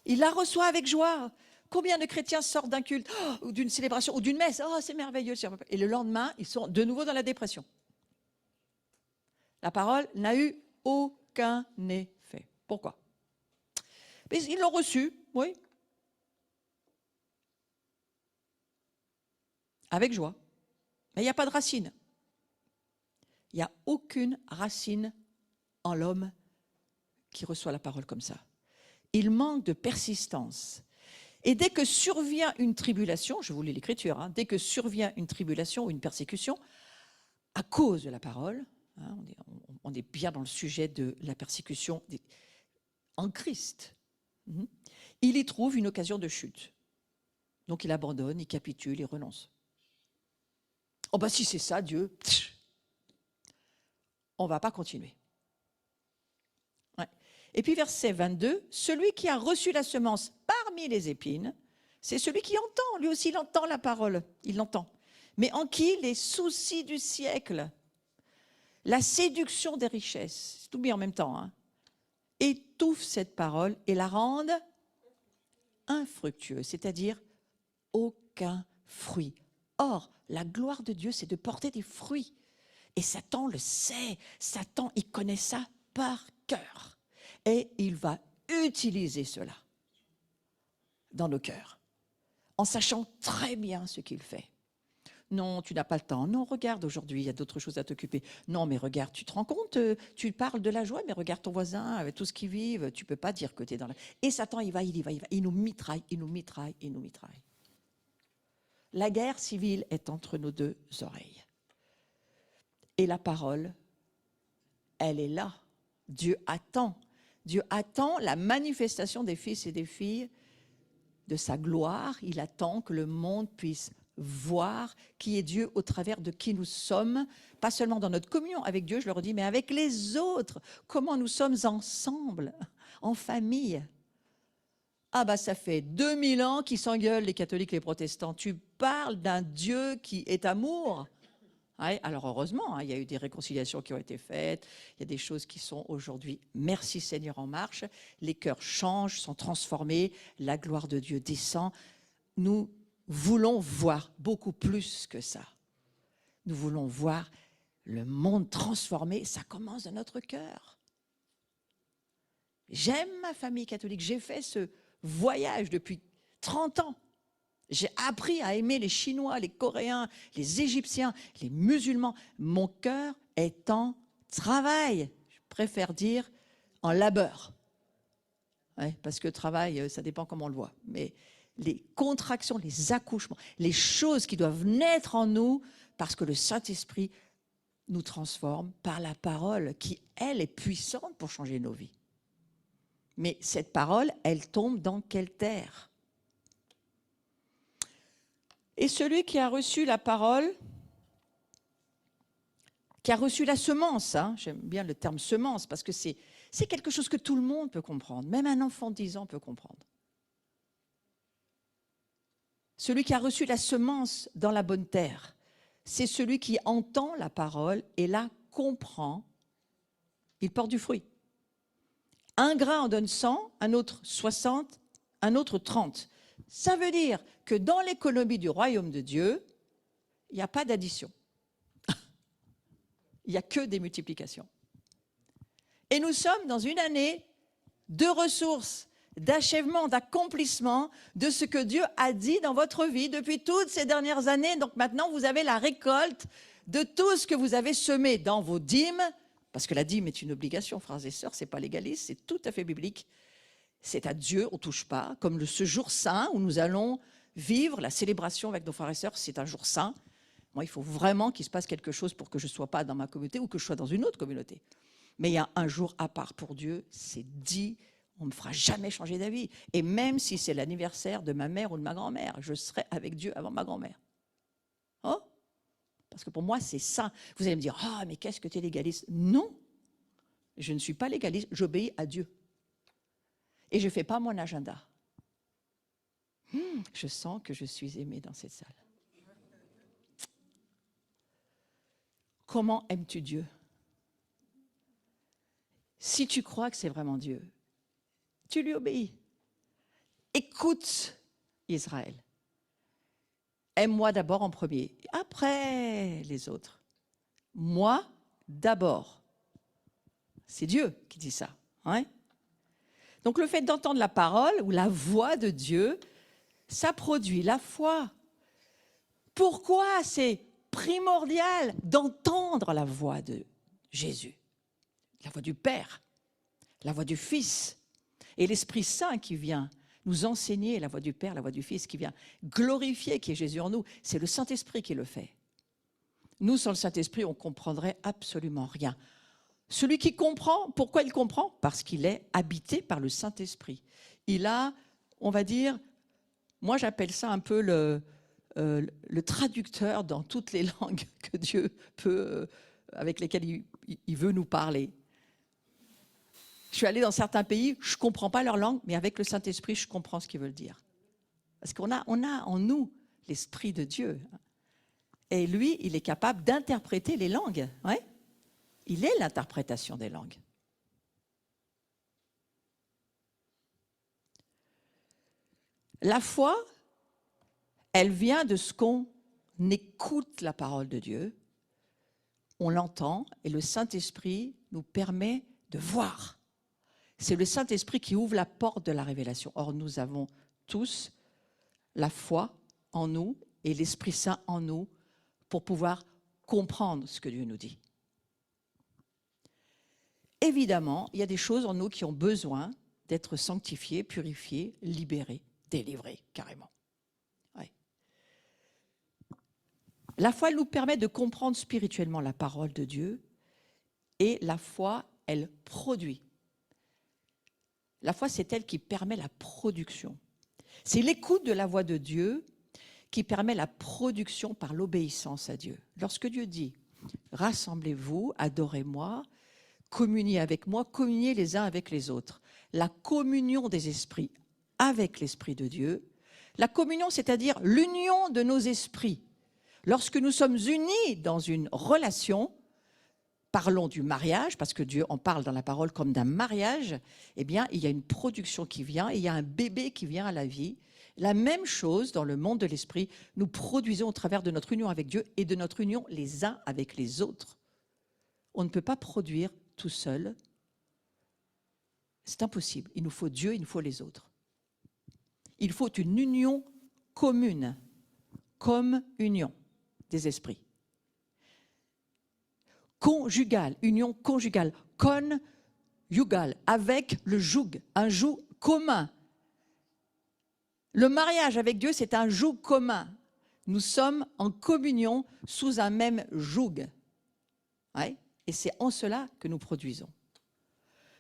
il la reçoit avec joie. Combien de chrétiens sortent d'un culte, ou d'une célébration, ou d'une messe, oh c'est merveilleux, et le lendemain, ils sont de nouveau dans la dépression. La parole n'a eu aucun effet. Pourquoi? Mais ils l'ont reçue, oui, avec joie. Mais il n'y a pas de racine. Il n'y a aucune racine en l'homme qui reçoit la parole comme ça. Il manque de persistance. Et dès que survient une tribulation, je vous lis l'Écriture, hein, dès que survient une tribulation ou une persécution, à cause de la parole, hein, on est bien dans le sujet de la persécution en Christ, il y trouve une occasion de chute. Donc il abandonne, il capitule, il renonce. Oh ben si c'est ça, Dieu, on ne va pas continuer. Ouais. Et puis verset 22, celui qui a reçu la semence parmi les épines, c'est celui qui entend, lui aussi il entend la parole, il l'entend. Mais en qui les soucis du siècle, la séduction des richesses, tout mis en même temps, hein, étouffent cette parole et la rendent infructueuse, c'est-à-dire aucun fruit. Or, la gloire de Dieu, c'est de porter des fruits. Et Satan le sait. Satan, il connaît ça par cœur. Et il va utiliser cela dans nos cœurs, en sachant très bien ce qu'il fait. Non, tu n'as pas le temps. Non, regarde, aujourd'hui, il y a d'autres choses à t'occuper. Non, mais regarde, tu te rends compte, tu parles de la joie, mais regarde ton voisin, avec tout ce qu'il vit, tu ne peux pas dire que tu es dans la... Et Satan, il va. Il nous mitraille, il nous mitraille, il nous mitraille. La guerre civile est entre nos deux oreilles. Et la parole, elle est là. Dieu attend la manifestation des fils et des filles de sa gloire. Il attend que le monde puisse voir qui est Dieu au travers de qui nous sommes, pas seulement dans notre communion avec Dieu, je le redis, mais avec les autres. Comment nous sommes ensemble, en famille. Ah bah ça fait 2000 ans qu'ils s'engueulent, les catholiques, les protestants. Tu parles d'un Dieu qui est amour. Ouais, alors heureusement, hein, il y a eu des réconciliations qui ont été faites, il y a des choses qui sont aujourd'hui, merci Seigneur, en marche. Les cœurs changent, sont transformés, la gloire de Dieu descend. Nous voulons voir beaucoup plus que ça. Nous voulons voir le monde transformé, ça commence dans notre cœur. J'aime ma famille catholique, j'ai fait ce voyage depuis 30 ans. J'ai appris à aimer les Chinois, les Coréens, les Égyptiens, les musulmans. Mon cœur est en travail. Je préfère dire en labeur. Ouais, parce que travail, ça dépend comment on le voit. Mais les contractions, les accouchements, les choses qui doivent naître en nous, parce que le Saint-Esprit nous transforme par la parole qui, elle, est puissante pour changer nos vies. Mais cette parole, elle tombe dans quelle terre ? Et celui qui a reçu la parole, qui a reçu la semence, hein, j'aime bien le terme semence, parce que c'est quelque chose que tout le monde peut comprendre, même un enfant de 10 ans peut comprendre. Celui qui a reçu la semence dans la bonne terre, c'est celui qui entend la parole et la comprend, il porte du fruit. Un grain en donne 100, un autre 60, un autre 30. Ça veut dire que dans l'économie du royaume de Dieu, il n'y a pas d'addition. Il n'y a que des multiplications. Et nous sommes dans une année de ressources, d'achèvement, d'accomplissement de ce que Dieu a dit dans votre vie depuis toutes ces dernières années. Donc maintenant, vous avez la récolte de tout ce que vous avez semé dans vos dîmes, parce que la dîme est une obligation, frères et sœurs, ce n'est pas légaliste, c'est tout à fait biblique. C'est à Dieu, on ne touche pas, comme ce jour saint où nous allons vivre la célébration avec nos frères et sœurs, c'est un jour saint. Moi, il faut vraiment qu'il se passe quelque chose pour que je ne sois pas dans ma communauté ou que je sois dans une autre communauté. Mais il y a un jour à part pour Dieu, c'est dit, On ne me fera jamais changer d'avis. Et même si c'est l'anniversaire de ma mère ou de ma grand-mère, je serai avec Dieu avant ma grand-mère. Oh, parce que pour moi, c'est ça. Vous allez me dire, ah, mais qu'est-ce que tu es légaliste? Non, je ne suis pas légaliste, j'obéis à Dieu. Et je ne fais pas mon agenda. Je sens que je suis aimée dans cette salle. Comment aimes-tu Dieu? Si tu crois que c'est vraiment Dieu, tu lui obéis. Écoute Israël. Aime-moi d'abord en premier, après les autres. Moi d'abord. C'est Dieu qui dit ça. Hein? Donc le fait d'entendre la parole ou la voix de Dieu, ça produit la foi. Pourquoi c'est primordial d'entendre la voix de Jésus? La voix du Père, la voix du Fils et l'Esprit Saint qui vient nous enseigner la voix du Père, la voix du Fils, qui vient glorifier qui est Jésus en nous. C'est le Saint-Esprit qui le fait. Nous, sans le Saint-Esprit, on ne comprendrait absolument rien. Celui qui comprend, pourquoi il comprend? Parce qu'il est habité par le Saint-Esprit. Il a, on va dire, moi j'appelle ça un peu le traducteur dans toutes les langues que Dieu peut, avec lesquelles il veut nous parler. Je suis allée dans certains pays, je ne comprends pas leur langue, mais avec le Saint-Esprit, je comprends ce qu'ils veulent dire. Parce qu'on a en nous l'Esprit de Dieu. Et lui, il est capable d'interpréter les langues. Ouais? Il est l'interprétation des langues. La foi, elle vient de ce qu'on écoute la parole de Dieu, on l'entend, et le Saint-Esprit nous permet de voir. C'est le Saint-Esprit qui ouvre la porte de la révélation. Or, nous avons tous la foi en nous et l'Esprit Saint en nous pour pouvoir comprendre ce que Dieu nous dit. Évidemment, il y a des choses en nous qui ont besoin d'être sanctifiées, purifiées, libérées, délivrées, carrément. Ouais. La foi, elle nous permet de comprendre spirituellement la parole de Dieu et la foi, elle produit. La foi, c'est elle qui permet la production. C'est l'écoute de la voix de Dieu qui permet la production par l'obéissance à Dieu. Lorsque Dieu dit « Rassemblez-vous, adorez-moi, communiez avec moi, communiez les uns avec les autres », la communion des esprits avec l'Esprit de Dieu, la communion, c'est-à-dire l'union de nos esprits. Lorsque nous sommes unis dans une relation, parlons du mariage, parce que Dieu en parle dans la parole comme d'un mariage, eh bien, il y a une production qui vient, et il y a un bébé qui vient à la vie. La même chose dans le monde de l'esprit, nous produisons au travers de notre union avec Dieu et de notre union les uns avec les autres. On ne peut pas produire tout seul. C'est impossible. Il nous faut Dieu, il nous faut les autres. Il faut une union commune, comme union des esprits. Conjugale, union conjugale, conjugale, avec le joug, un joug commun. Le mariage avec Dieu, c'est un joug commun. Nous sommes en communion sous un même joug. Ouais, et c'est en cela que nous produisons.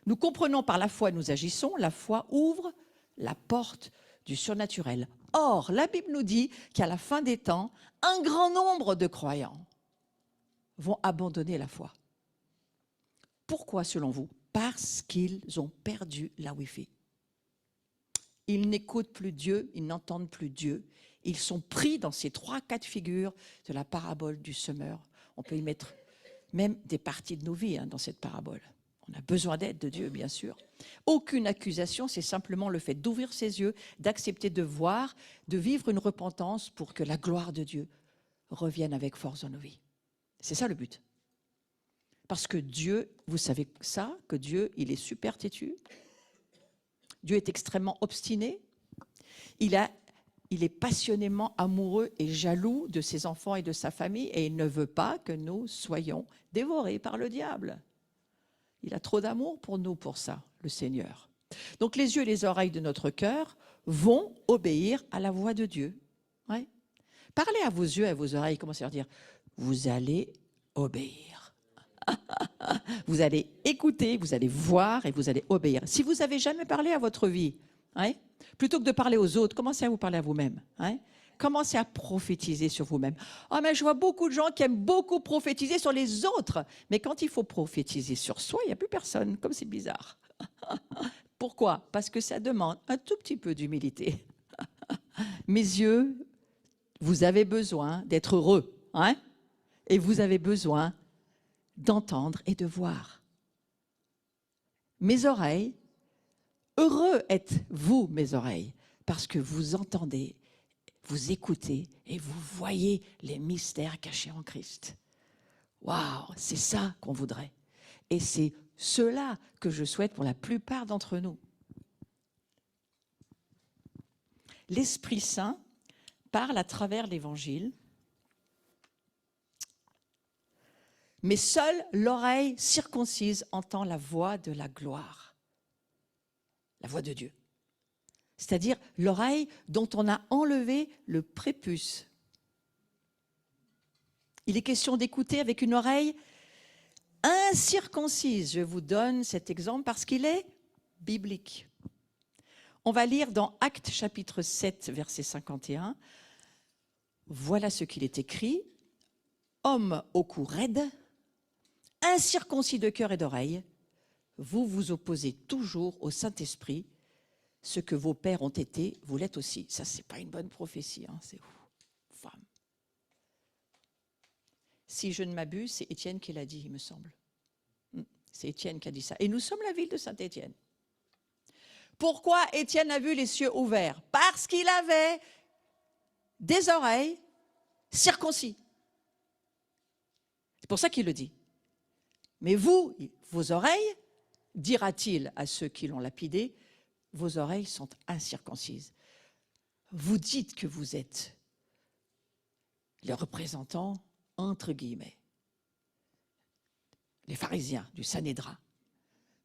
Nous comprenons par la foi, nous agissons. La foi ouvre la porte du surnaturel. Or, la Bible nous dit qu'à la fin des temps, un grand nombre de croyants vont abandonner la foi. Pourquoi, selon vous? Parce qu'ils ont perdu la Wi-Fi. Ils n'écoutent plus Dieu, ils n'entendent plus Dieu. Ils sont pris dans ces 3 cas de figure de la parabole du semeur. On peut y mettre même des parties de nos vies dans cette parabole. On a besoin d'aide de Dieu, bien sûr. Aucune accusation, c'est simplement le fait d'ouvrir ses yeux, d'accepter de voir, de vivre une repentance pour que la gloire de Dieu revienne avec force dans nos vies. C'est ça le but. Parce que Dieu, vous savez ça, que Dieu, il est super têtu. Dieu est extrêmement obstiné. Il est passionnément amoureux et jaloux de ses enfants et de sa famille et il ne veut pas que nous soyons dévorés par le diable. Il a trop d'amour pour nous pour ça, le Seigneur. Donc les yeux et les oreilles de notre cœur vont obéir à la voix de Dieu. Ouais. Parlez à vos yeux et à vos oreilles, commencez à leur dire, vous allez obéir. Vous allez écouter, vous allez voir et vous allez obéir. Si vous n'avez jamais parlé à votre vie, hein, plutôt que de parler aux autres, commencez à vous parler à vous-même. Hein. Commencez à prophétiser sur vous-même. Oh, mais je vois beaucoup de gens qui aiment beaucoup prophétiser sur les autres. Mais quand il faut prophétiser sur soi, il n'y a plus personne. Comme c'est bizarre. Pourquoi? Parce que ça demande un tout petit peu d'humilité. Mes yeux, vous avez besoin d'être heureux. Hein, et vous avez besoin d'entendre et de voir. Mes oreilles, heureux êtes-vous, mes oreilles, parce que vous entendez, vous écoutez et vous voyez les mystères cachés en Christ. Waouh, c'est ça qu'on voudrait. Et c'est cela que je souhaite pour la plupart d'entre nous. L'Esprit Saint parle à travers l'Évangile, mais seule l'oreille circoncise entend la voix de la gloire, la voix de Dieu. C'est-à-dire l'oreille dont on a enlevé le prépuce. Il est question d'écouter avec une oreille incirconcise. Je vous donne cet exemple parce qu'il est biblique. On va lire dans Actes chapitre 7, verset 51. Voilà ce qu'il est écrit. Homme au cou raide, incirconcis de cœur et d'oreille, vous vous opposez toujours au Saint-Esprit. Ce que vos pères ont été, vous l'êtes aussi. Ça, ce n'est pas une bonne prophétie. Hein, c'est femme. Si je ne m'abuse, c'est Étienne qui l'a dit, il me semble. C'est Étienne qui a dit ça. Et nous sommes la ville de Saint-Étienne. Pourquoi Étienne a vu les cieux ouverts? Parce qu'il avait des oreilles circoncis. C'est pour ça qu'il le dit. Mais vous, vos oreilles, dira-t-il à ceux qui l'ont lapidé, vos oreilles sont incirconcises. Vous dites que vous êtes les représentants, entre guillemets, les pharisiens du Sanhédrin.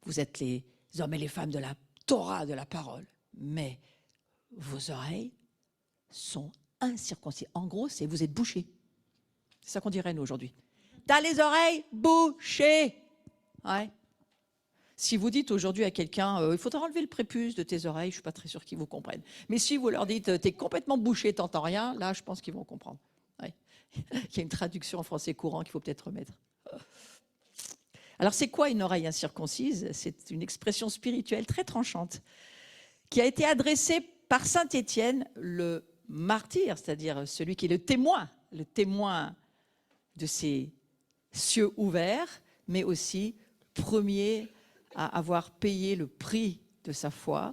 Vous êtes les hommes et les femmes de la Torah, de la parole. Mais vos oreilles sont incirconcises. En gros, c'est vous êtes bouchés. C'est ça qu'on dirait nous aujourd'hui. T'as les oreilles bouchées. Ouais. Si vous dites aujourd'hui à quelqu'un, il faudra enlever le prépuce de tes oreilles, je ne suis pas très sûre qu'ils vous comprennent. Mais si vous leur dites, t'es complètement bouché, t'entends rien, là, je pense qu'ils vont comprendre. Ouais. Il y a une traduction en français courant qu'il faut peut-être remettre. Alors, c'est quoi une oreille incirconcise? C'est une expression spirituelle très tranchante qui a été adressée par saint Étienne, le martyr, c'est-à-dire celui qui est le témoin de ces cieux ouverts, mais aussi premier à avoir payé le prix de sa foi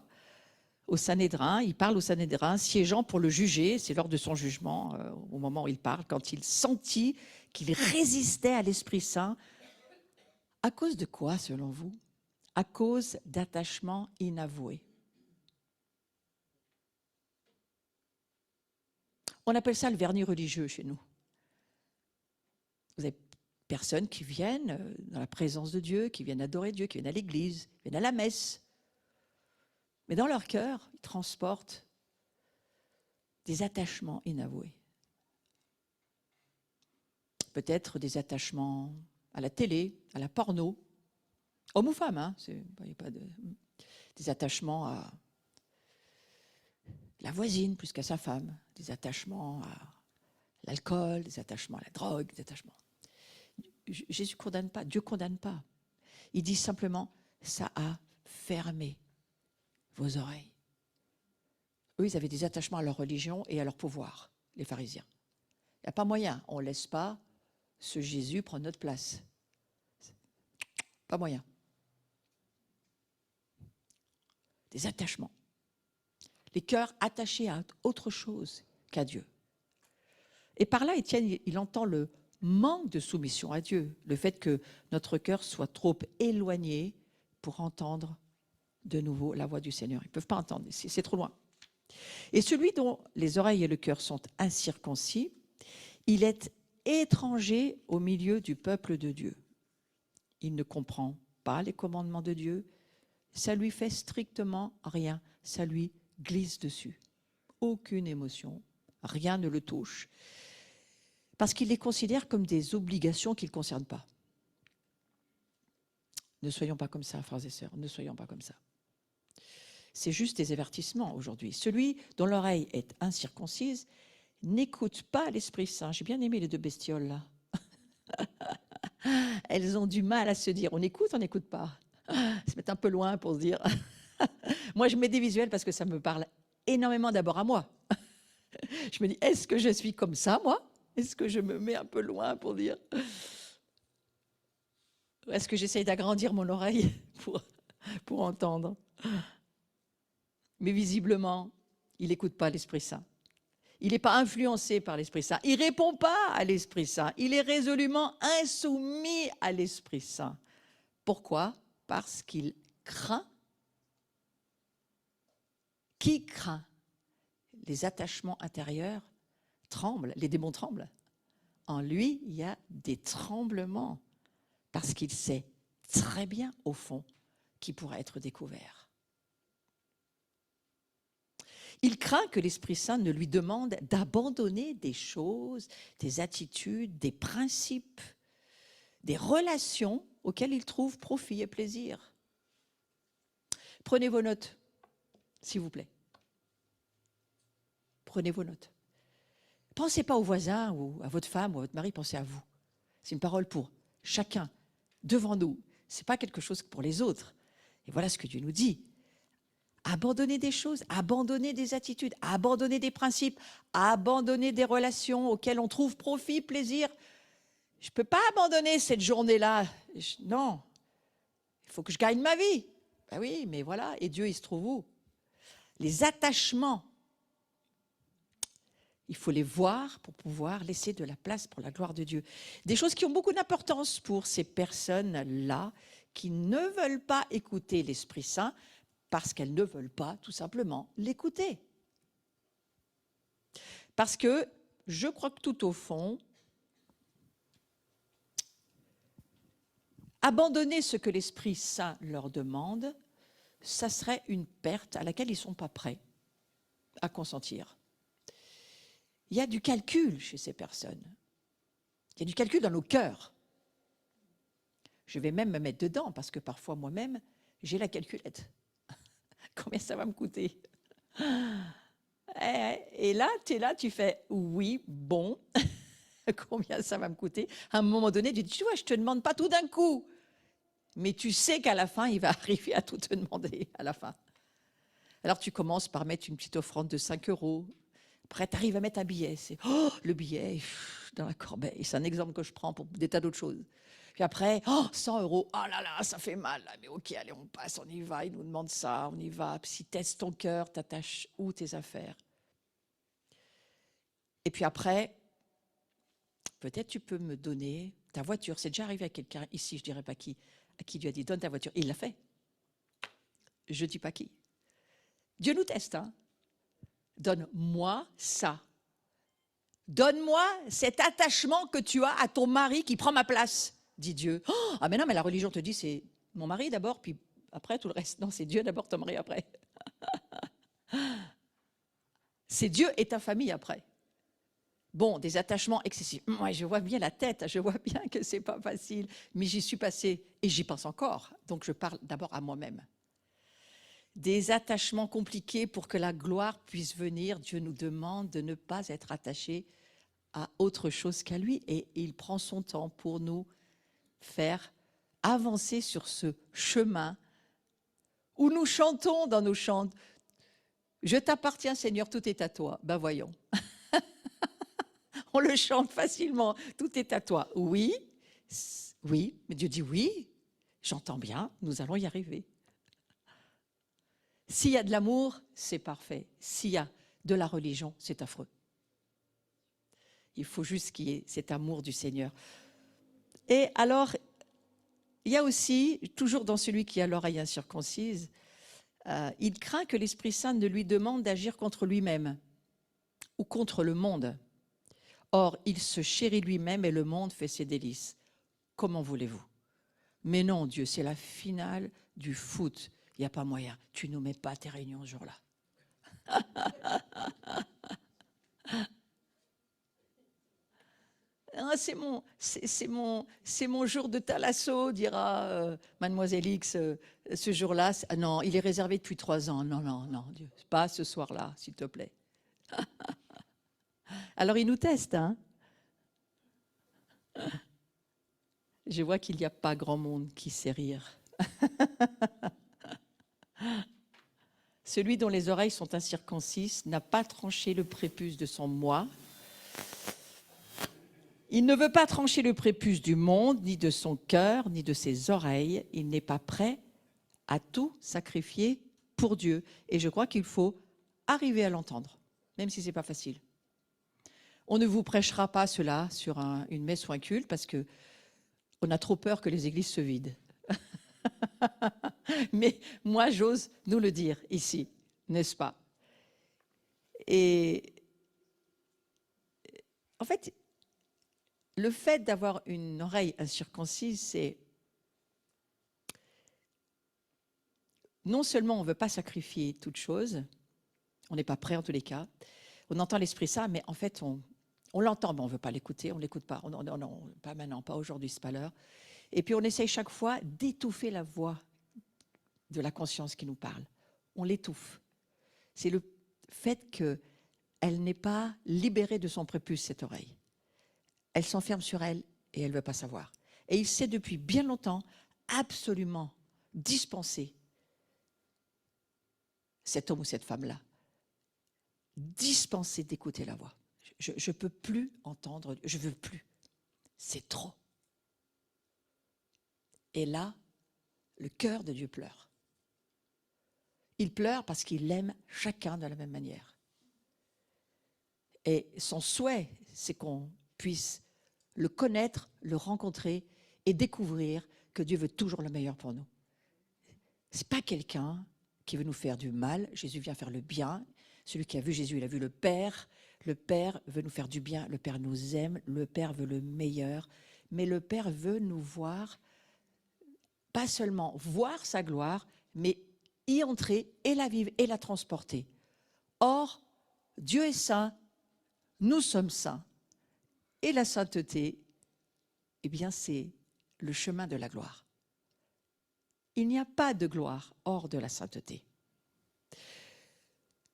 au Sanhédrin. Il parle au Sanhédrin, siégeant pour le juger, c'est lors de son jugement, au moment où il parle, quand il sentit qu'il résistait à l'Esprit Saint. À cause de quoi, selon vous? À cause d'attachements inavoués. On appelle ça le vernis religieux chez nous. Vous avez personnes qui viennent dans la présence de Dieu, qui viennent adorer Dieu, qui viennent à l'église, qui viennent à la messe. Mais dans leur cœur, ils transportent des attachements inavoués. Peut-être des attachements à la télé, à la porno, homme ou femme, hein, il y a pas de... des attachements à la voisine plus qu'à sa femme, des attachements à l'alcool, des attachements à la drogue, des attachements. Jésus ne condamne pas, Dieu ne condamne pas. Il dit simplement, ça a fermé vos oreilles. Eux, ils avaient des attachements à leur religion et à leur pouvoir, les pharisiens. Il n'y a pas moyen, on ne laisse pas ce Jésus prendre notre place. Pas moyen. Des attachements. Les cœurs attachés à autre chose qu'à Dieu. Et par là, Étienne, il entend le manque de soumission à Dieu, le fait que notre cœur soit trop éloigné pour entendre de nouveau la voix du Seigneur. Ils ne peuvent pas entendre, c'est trop loin. Et celui dont les oreilles et le cœur sont incirconcis, il est étranger au milieu du peuple de Dieu. Il ne comprend pas les commandements de Dieu, ça lui fait strictement rien, ça lui glisse dessus. Aucune émotion, rien ne le touche, parce qu'il les considère comme des obligations qui ne le concernent pas. Ne soyons pas comme ça, frères et sœurs, ne soyons pas comme ça. C'est juste des avertissements aujourd'hui. Celui dont l'oreille est incirconcise n'écoute pas l'Esprit Saint. J'ai bien aimé les deux bestioles là. Elles ont du mal à se dire, on n'écoute pas. Se mettre un peu loin pour se dire. Moi, je mets des visuels parce que ça me parle énormément d'abord à moi. Je me dis, est-ce que je suis comme ça, moi? Est-ce que je me mets un peu loin pour dire? Est-ce que j'essaye d'agrandir mon oreille pour entendre? Mais visiblement, il n'écoute pas l'Esprit Saint. Il n'est pas influencé par l'Esprit Saint. Il ne répond pas à l'Esprit Saint. Il est résolument insoumis à l'Esprit Saint. Pourquoi? Parce qu'il craint. Qui craint? Les attachements intérieurs tremblent, les démons tremblent. En lui, il y a des tremblements, parce qu'il sait très bien, au fond, qu'il pourra être découvert. Il craint que l'Esprit Saint ne lui demande d'abandonner des choses, des attitudes, des principes, des relations auxquelles il trouve profit et plaisir. Prenez vos notes, s'il vous plaît. Prenez vos notes. Pensez pas aux voisins ou à votre femme ou à votre mari, pensez à vous. C'est une parole pour chacun, devant nous. Ce n'est pas quelque chose pour les autres. Et voilà ce que Dieu nous dit. Abandonner des choses, abandonner des attitudes, abandonner des principes, abandonner des relations auxquelles on trouve profit, plaisir. Je ne peux pas abandonner cette journée-là. Non, il faut que je gagne ma vie. Ben oui, mais voilà, et Dieu, il se trouve où? Les attachements, il faut les voir pour pouvoir laisser de la place pour la gloire de Dieu. Des choses qui ont beaucoup d'importance pour ces personnes-là qui ne veulent pas écouter l'Esprit Saint parce qu'elles ne veulent pas tout simplement l'écouter. Parce que je crois que tout au fond, abandonner ce que l'Esprit Saint leur demande, ça serait une perte à laquelle ils ne sont pas prêts à consentir. Il y a du calcul chez ces personnes. Il y a du calcul dans nos cœurs. Je vais même me mettre dedans parce que parfois moi-même, j'ai la calculette. Combien ça va me coûter? Et là, tu es là, tu fais oui, bon, combien ça va me coûter? À un moment donné, tu dis, tu vois, je ne te demande pas tout d'un coup, mais tu sais qu'à la fin, il va arriver à tout te demander à la fin. Alors tu commences par mettre une petite offrande de 5 €. Après, tu arrives à mettre un billet. C'est le billet dans la corbeille. C'est un exemple que je prends pour des tas d'autres choses. Puis après, 100 €. Oh là là, ça fait mal. Là. Mais ok, allez, on passe, on y va. Il nous demande ça, on y va. Puis si teste ton cœur, t'attaches où tes affaires? Et puis après, peut-être tu peux me donner ta voiture. C'est déjà arrivé à quelqu'un ici, je ne dirais pas qui, à qui Dieu a dit, donne ta voiture. Il l'a fait. Je ne dis pas qui. Dieu nous teste, hein. Donne-moi ça. Donne-moi cet attachement que tu as à ton mari qui prend ma place, dit Dieu. Ah mais non, mais la religion te dit c'est mon mari d'abord, puis après tout le reste. Non, c'est Dieu d'abord, ton mari après. C'est Dieu et ta famille après. Bon, des attachements excessifs. Moi, je vois bien la tête, je vois bien que c'est pas facile, mais j'y suis passée et j'y pense encore. Donc je parle d'abord à moi-même. Des attachements compliqués pour que la gloire puisse venir. Dieu nous demande de ne pas être attachés à autre chose qu'à lui et il prend son temps pour nous faire avancer sur ce chemin où nous chantons dans nos chants. Je t'appartiens Seigneur, tout est à toi. Ben voyons. On le chante facilement, tout est à toi. Oui, oui, mais Dieu dit oui, j'entends bien, nous allons y arriver. S'il y a de l'amour, c'est parfait. S'il y a de la religion, c'est affreux. Il faut juste qu'il y ait cet amour du Seigneur. Et alors, il y a aussi, toujours dans celui qui a l'oreille incirconcise, il craint que l'Esprit Saint ne lui demande d'agir contre lui-même ou contre le monde. Or, il se chérit lui-même et le monde fait ses délices. Comment voulez-vous? Mais non, Dieu, c'est la finale du foot. Il n'y a pas moyen. Tu ne nous mets pas à tes réunions ce jour-là. Ah, c'est mon jour de thalasso, dira Mademoiselle X ce jour-là. Ah non, il est réservé depuis 3 ans. Non, non, non, Dieu, pas ce soir-là, s'il te plaît. Alors, il nous teste, hein. Je vois qu'il n'y a pas grand monde qui sait rire. Celui dont les oreilles sont incirconcises n'a pas tranché le prépuce de son moi. Il ne veut pas trancher le prépuce du monde, ni de son cœur, ni de ses oreilles. Il n'est pas prêt à tout sacrifier pour Dieu. Et je crois qu'il faut arriver à l'entendre, même si ce n'est pas facile. On ne vous prêchera pas cela sur une messe ou un culte parce qu'on a trop peur que les églises se vident. Mais moi, j'ose nous le dire ici, n'est-ce pas? Et en fait, le fait d'avoir une oreille incirconcise, c'est non seulement on ne veut pas sacrifier toute chose, on n'est pas prêt en tous les cas, on entend l'Esprit Saint, mais en fait, on l'entend, mais on ne veut pas l'écouter, on ne l'écoute pas. Non, pas maintenant, pas aujourd'hui, ce n'est pas l'heure. Et puis on essaye chaque fois d'étouffer la voix de la conscience qui nous parle. On l'étouffe. C'est le fait qu'elle n'est pas libérée de son prépuce, cette oreille. Elle s'enferme sur elle et elle ne veut pas savoir. Et il s'est depuis bien longtemps absolument dispensé, cet homme ou cette femme-là, dispensé d'écouter la voix. Je ne peux plus entendre, je ne veux plus. C'est trop. Et là, le cœur de Dieu pleure. Il pleure parce qu'il aime chacun de la même manière. Et son souhait, c'est qu'on puisse le connaître, le rencontrer et découvrir que Dieu veut toujours le meilleur pour nous. Ce n'est pas quelqu'un qui veut nous faire du mal. Jésus vient faire le bien. Celui qui a vu Jésus, il a vu le Père. Le Père veut nous faire du bien. Le Père nous aime. Le Père veut le meilleur. Mais le Père veut nous voir, pas seulement voir sa gloire, mais y entrer et la vivre et la transporter. Or, Dieu est saint, nous sommes saints. Et la sainteté, eh bien, c'est le chemin de la gloire. Il n'y a pas de gloire hors de la sainteté.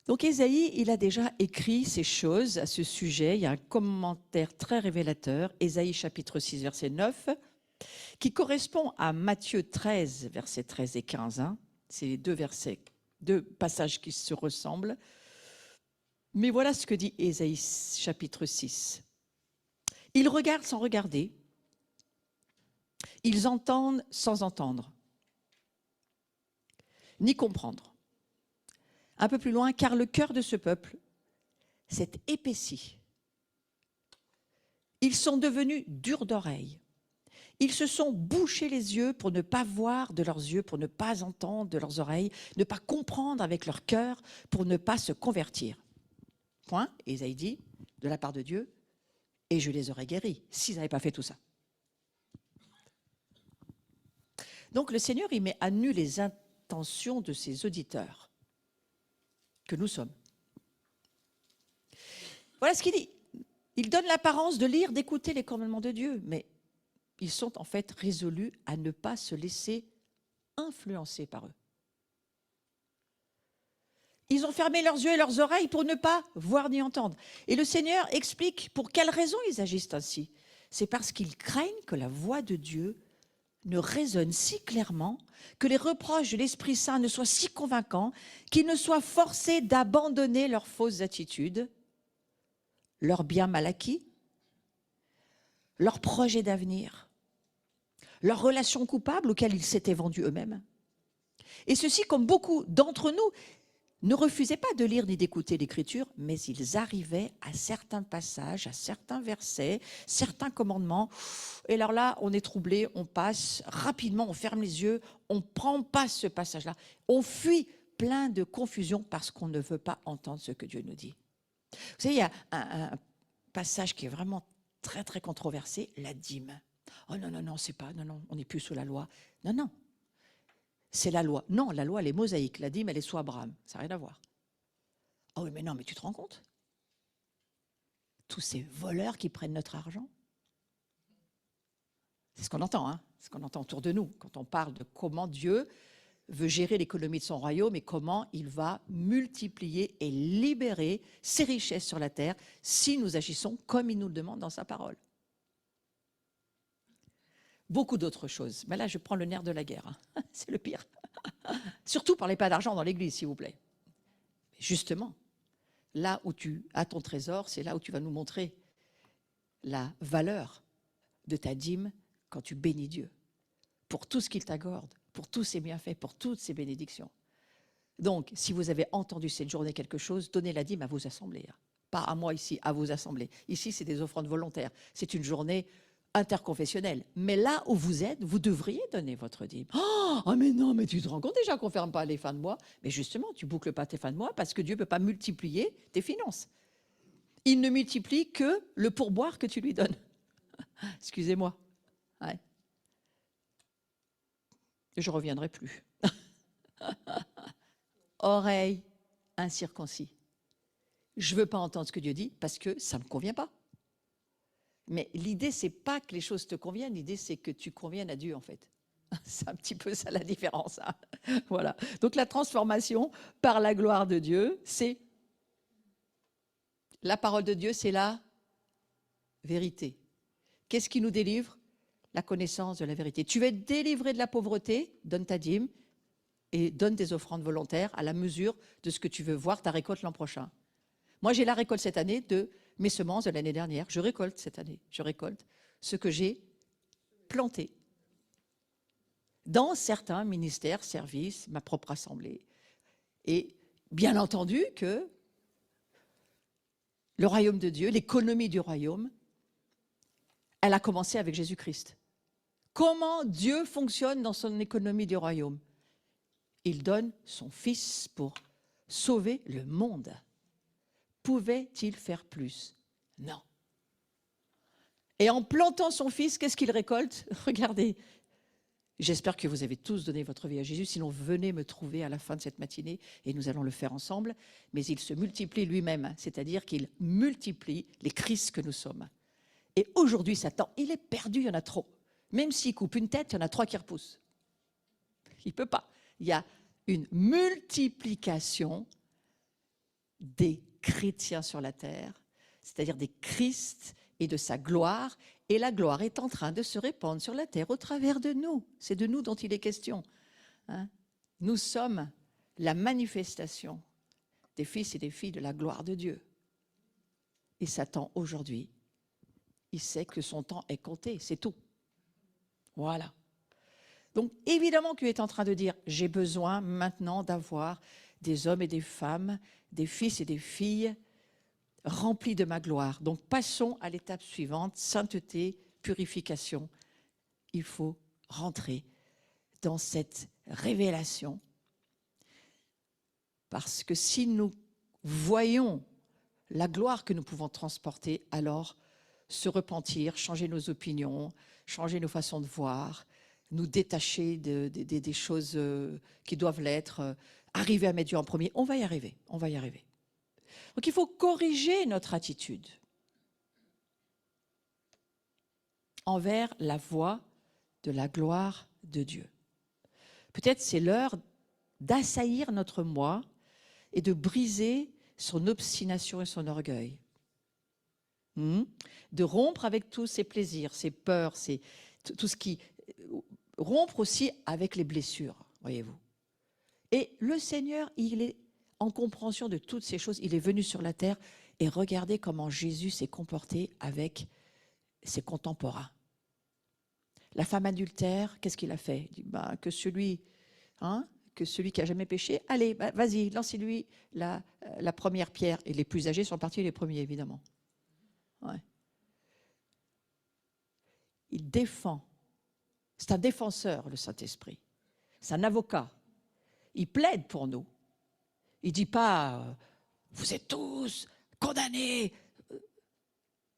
Donc Ésaïe, il a déjà écrit ces choses à ce sujet. Il y a un commentaire très révélateur, Ésaïe chapitre 6, verset 9, qui correspond à Matthieu 13, versets 13 et 15. C'est les deux passages qui se ressemblent. Mais voilà ce que dit Ésaïe chapitre 6. Ils regardent sans regarder, ils entendent sans entendre, ni comprendre. Un peu plus loin, car le cœur de ce peuple s'est épaissi. Ils sont devenus durs d'oreille. Ils se sont bouchés les yeux pour ne pas voir de leurs yeux, pour ne pas entendre de leurs oreilles, ne pas comprendre avec leur cœur, pour ne pas se convertir. Point, Ésaïe dit, de la part de Dieu, et je les aurais guéris s'ils n'avaient pas fait tout ça. Donc le Seigneur, il met à nu les intentions de ses auditeurs, que nous sommes. Voilà ce qu'il dit. Il donne l'apparence de lire, d'écouter les commandements de Dieu, mais ils sont en fait résolus à ne pas se laisser influencer par eux. Ils ont fermé leurs yeux et leurs oreilles pour ne pas voir ni entendre. Et le Seigneur explique pour quelles raisons ils agissent ainsi. C'est parce qu'ils craignent que la voix de Dieu ne résonne si clairement, que les reproches de l'Esprit Saint ne soient si convaincants, qu'ils ne soient forcés d'abandonner leurs fausses attitudes, leurs biens mal acquis, leurs projets d'avenir, leurs relations coupables auxquelles ils s'étaient vendus eux-mêmes. Et ceci, comme beaucoup d'entre nous, ne refusaient pas de lire ni d'écouter l'Écriture, mais ils arrivaient à certains passages, à certains versets, certains commandements. Et alors là, on est troublé, on passe rapidement, on ferme les yeux, on ne prend pas ce passage-là. On fuit plein de confusion parce qu'on ne veut pas entendre ce que Dieu nous dit. Vous savez, il y a un passage qui est vraiment très, très controversé, la dîme. Oh non, non, non, c'est pas, non, non, on n'est plus sous la loi. Non, non. C'est la loi. Non, la loi, elle est mosaïque. La dîme, elle est sous Abraham. Ça n'a rien à voir. Ah oui, mais non, mais tu te rends compte? Tous ces voleurs qui prennent notre argent. C'est ce qu'on entend, hein, ce qu'on entend autour de nous, quand on parle de comment Dieu veut gérer l'économie de son royaume et comment il va multiplier et libérer ses richesses sur la terre si nous agissons comme il nous le demande dans sa parole. Beaucoup d'autres choses. Mais là, je prends le nerf de la guerre. Hein. C'est le pire. Surtout, parlez pas d'argent dans l'église, s'il vous plaît. Justement, là où tu as ton trésor, c'est là où tu vas nous montrer la valeur de ta dîme quand tu bénis Dieu, pour tout ce qu'il t'accorde, pour tous ses bienfaits, pour toutes ses bénédictions. Donc, si vous avez entendu cette journée quelque chose, donnez la dîme à vos assemblées. Pas à moi ici, à vos assemblées. Ici, c'est des offrandes volontaires. C'est une journée interconfessionnelle. Mais là où vous êtes, vous devriez donner votre dîme. Oh, mais non, mais tu te rends compte déjà qu'on ne ferme pas les fins de mois. Mais justement, tu ne boucles pas tes fins de mois parce que Dieu ne peut pas multiplier tes finances. Il ne multiplie que le pourboire que tu lui donnes. Excusez-moi. Ouais. Je ne reviendrai plus. Oreille incirconcis. Je ne veux pas entendre ce que Dieu dit parce que ça ne me convient pas. Mais l'idée, ce n'est pas que les choses te conviennent, l'idée, c'est que tu conviennes à Dieu, en fait. C'est un petit peu ça la différence. Hein. Voilà. Donc la transformation par la gloire de Dieu, c'est la parole de Dieu, c'est la vérité. Qu'est-ce qui nous délivre? La connaissance de la vérité. Tu veux être délivré de la pauvreté, donne ta dîme et donne des offrandes volontaires à la mesure de ce que tu veux voir ta récolte l'an prochain. Moi, j'ai la récolte cette année de mes semences de l'année dernière. Je récolte cette année. Je récolte ce que j'ai planté dans certains ministères, services, ma propre assemblée. Et bien entendu que le royaume de Dieu, l'économie du royaume, elle a commencé avec Jésus-Christ. Comment Dieu fonctionne dans son économie du royaume? Il donne son Fils pour sauver le monde. Pouvait-il faire plus? Non. Et en plantant son Fils, qu'est-ce qu'il récolte? Regardez. J'espère que vous avez tous donné votre vie à Jésus, sinon venez me trouver à la fin de cette matinée et nous allons le faire ensemble. Mais il se multiplie lui-même, c'est-à-dire qu'il multiplie les Christ que nous sommes. Et aujourd'hui, Satan, il est perdu, il y en a trop. Même s'il coupe une tête, il y en a 3 qui repoussent. Il ne peut pas. Il y a une multiplication des chrétiens sur la terre, c'est-à-dire des Christ et de sa gloire. Et la gloire est en train de se répandre sur la terre au travers de nous. C'est de nous dont il est question. Hein? Nous sommes la manifestation des fils et des filles de la gloire de Dieu. Et Satan, aujourd'hui, il sait que son temps est compté, c'est tout. Voilà. Donc, évidemment qu'il est en train de dire, j'ai besoin maintenant d'avoir des hommes et des femmes, des fils et des filles remplis de ma gloire. Donc, passons à l'étape suivante, sainteté, purification. Il faut rentrer dans cette révélation. Parce que si nous voyons la gloire que nous pouvons transporter, alors se repentir, changer nos opinions, changer nos façons de voir, nous détacher des choses qui doivent l'être, arriver à mettre Dieu en premier, on va y arriver, on va y arriver. Donc il faut corriger notre attitude envers la voie de la gloire de Dieu. Peut-être c'est l'heure d'assaillir notre moi et de briser son obstination et son orgueil. De rompre avec tous ses plaisirs, ses peurs, tout ce qui... Rompre aussi avec les blessures, voyez-vous. Et le Seigneur, il est en compréhension de toutes ces choses. Il est venu sur la terre et regardez comment Jésus s'est comporté avec ses contemporains. La femme adultère, qu'est-ce qu'il a fait? Il dit, que celui qui a jamais péché, allez, vas-y, lancez-lui la première pierre. Et les plus âgés sont partis les premiers, évidemment. Ouais. Il défend. C'est un défenseur, le Saint-Esprit. C'est un avocat. Il plaide pour nous. Il ne dit pas « Vous êtes tous condamnés,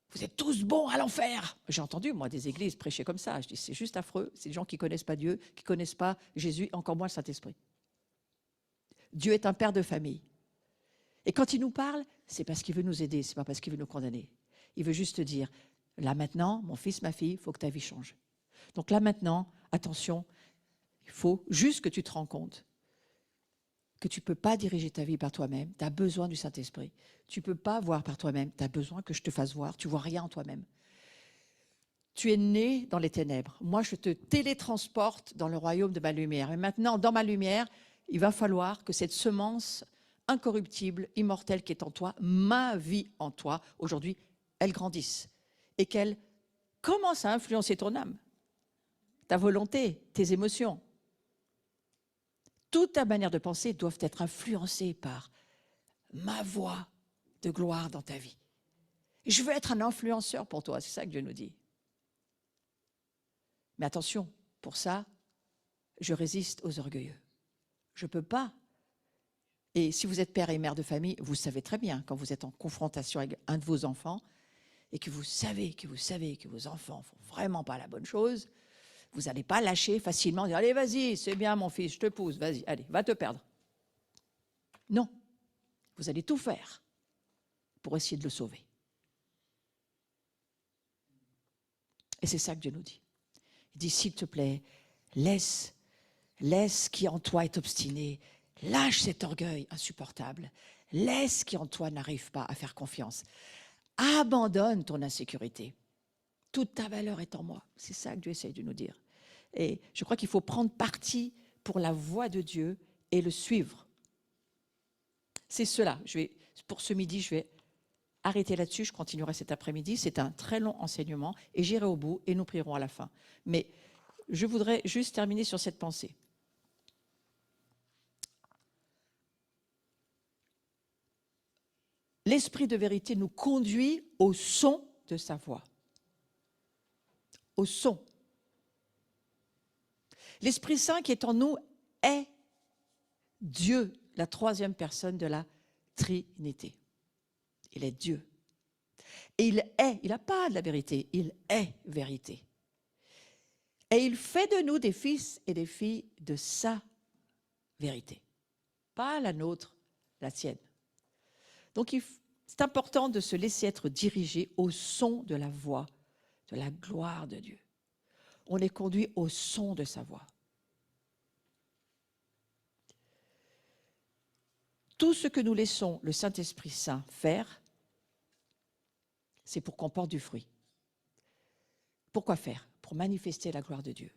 vous êtes tous bons à l'enfer ». J'ai entendu, moi, des églises prêcher comme ça. Je dis « C'est juste affreux. C'est des gens qui ne connaissent pas Dieu, qui ne connaissent pas Jésus, encore moins le Saint-Esprit. » Dieu est un père de famille. Et quand il nous parle, c'est parce qu'il veut nous aider, ce n'est pas parce qu'il veut nous condamner. Il veut juste dire « Là maintenant, mon fils, ma fille, il faut que ta vie change. » Donc là maintenant, attention, il faut juste que tu te rends compte que tu ne peux pas diriger ta vie par toi-même, tu as besoin du Saint-Esprit. Tu ne peux pas voir par toi-même, tu as besoin que je te fasse voir, tu ne vois rien en toi-même. Tu es né dans les ténèbres. Moi, je te télétransporte dans le royaume de ma lumière. Et maintenant, dans ma lumière, il va falloir que cette semence incorruptible, immortelle qui est en toi, ma vie en toi, aujourd'hui, elle grandisse et qu'elle commence à influencer ton âme, ta volonté, tes émotions. Toute ta manière de penser doit être influencée par ma voix de gloire dans ta vie. Je veux être un influenceur pour toi, c'est ça que Dieu nous dit. Mais attention, pour ça, je résiste aux orgueilleux. Je ne peux pas. Et si vous êtes père et mère de famille, vous savez très bien, quand vous êtes en confrontation avec un de vos enfants, et que vous savez que vos enfants ne font vraiment pas la bonne chose, vous n'allez pas lâcher facilement, dire « Allez, vas-y, c'est bien mon fils, je te pousse, vas-y, allez, va te perdre. » Non, vous allez tout faire pour essayer de le sauver. Et c'est ça que Dieu nous dit. Il dit, s'il te plaît, laisse qui en toi est obstiné, lâche cet orgueil insupportable, laisse qui en toi n'arrive pas à faire confiance. Abandonne ton insécurité. Toute ta valeur est en moi. C'est ça que Dieu essaye de nous dire. Et je crois qu'il faut prendre parti pour la voie de Dieu et le suivre. C'est cela. Pour ce midi, je vais arrêter là-dessus. Je continuerai cet après-midi. C'est un très long enseignement et j'irai au bout et nous prierons à la fin. Mais je voudrais juste terminer sur cette pensée. L'Esprit de vérité nous conduit au son de sa voix. Au son. L'Esprit Saint qui est en nous est Dieu, la troisième personne de la Trinité. Il est Dieu. Et il n'a pas de la vérité, il est vérité. Et il fait de nous des fils et des filles de sa vérité. Pas la nôtre, la sienne. Donc c'est important de se laisser être dirigé au son de la voix, de la gloire de Dieu. On est conduit au son de sa voix. Tout ce que nous laissons le Saint-Esprit Saint faire, c'est pour qu'on porte du fruit. Pourquoi faire? Pour manifester la gloire de Dieu.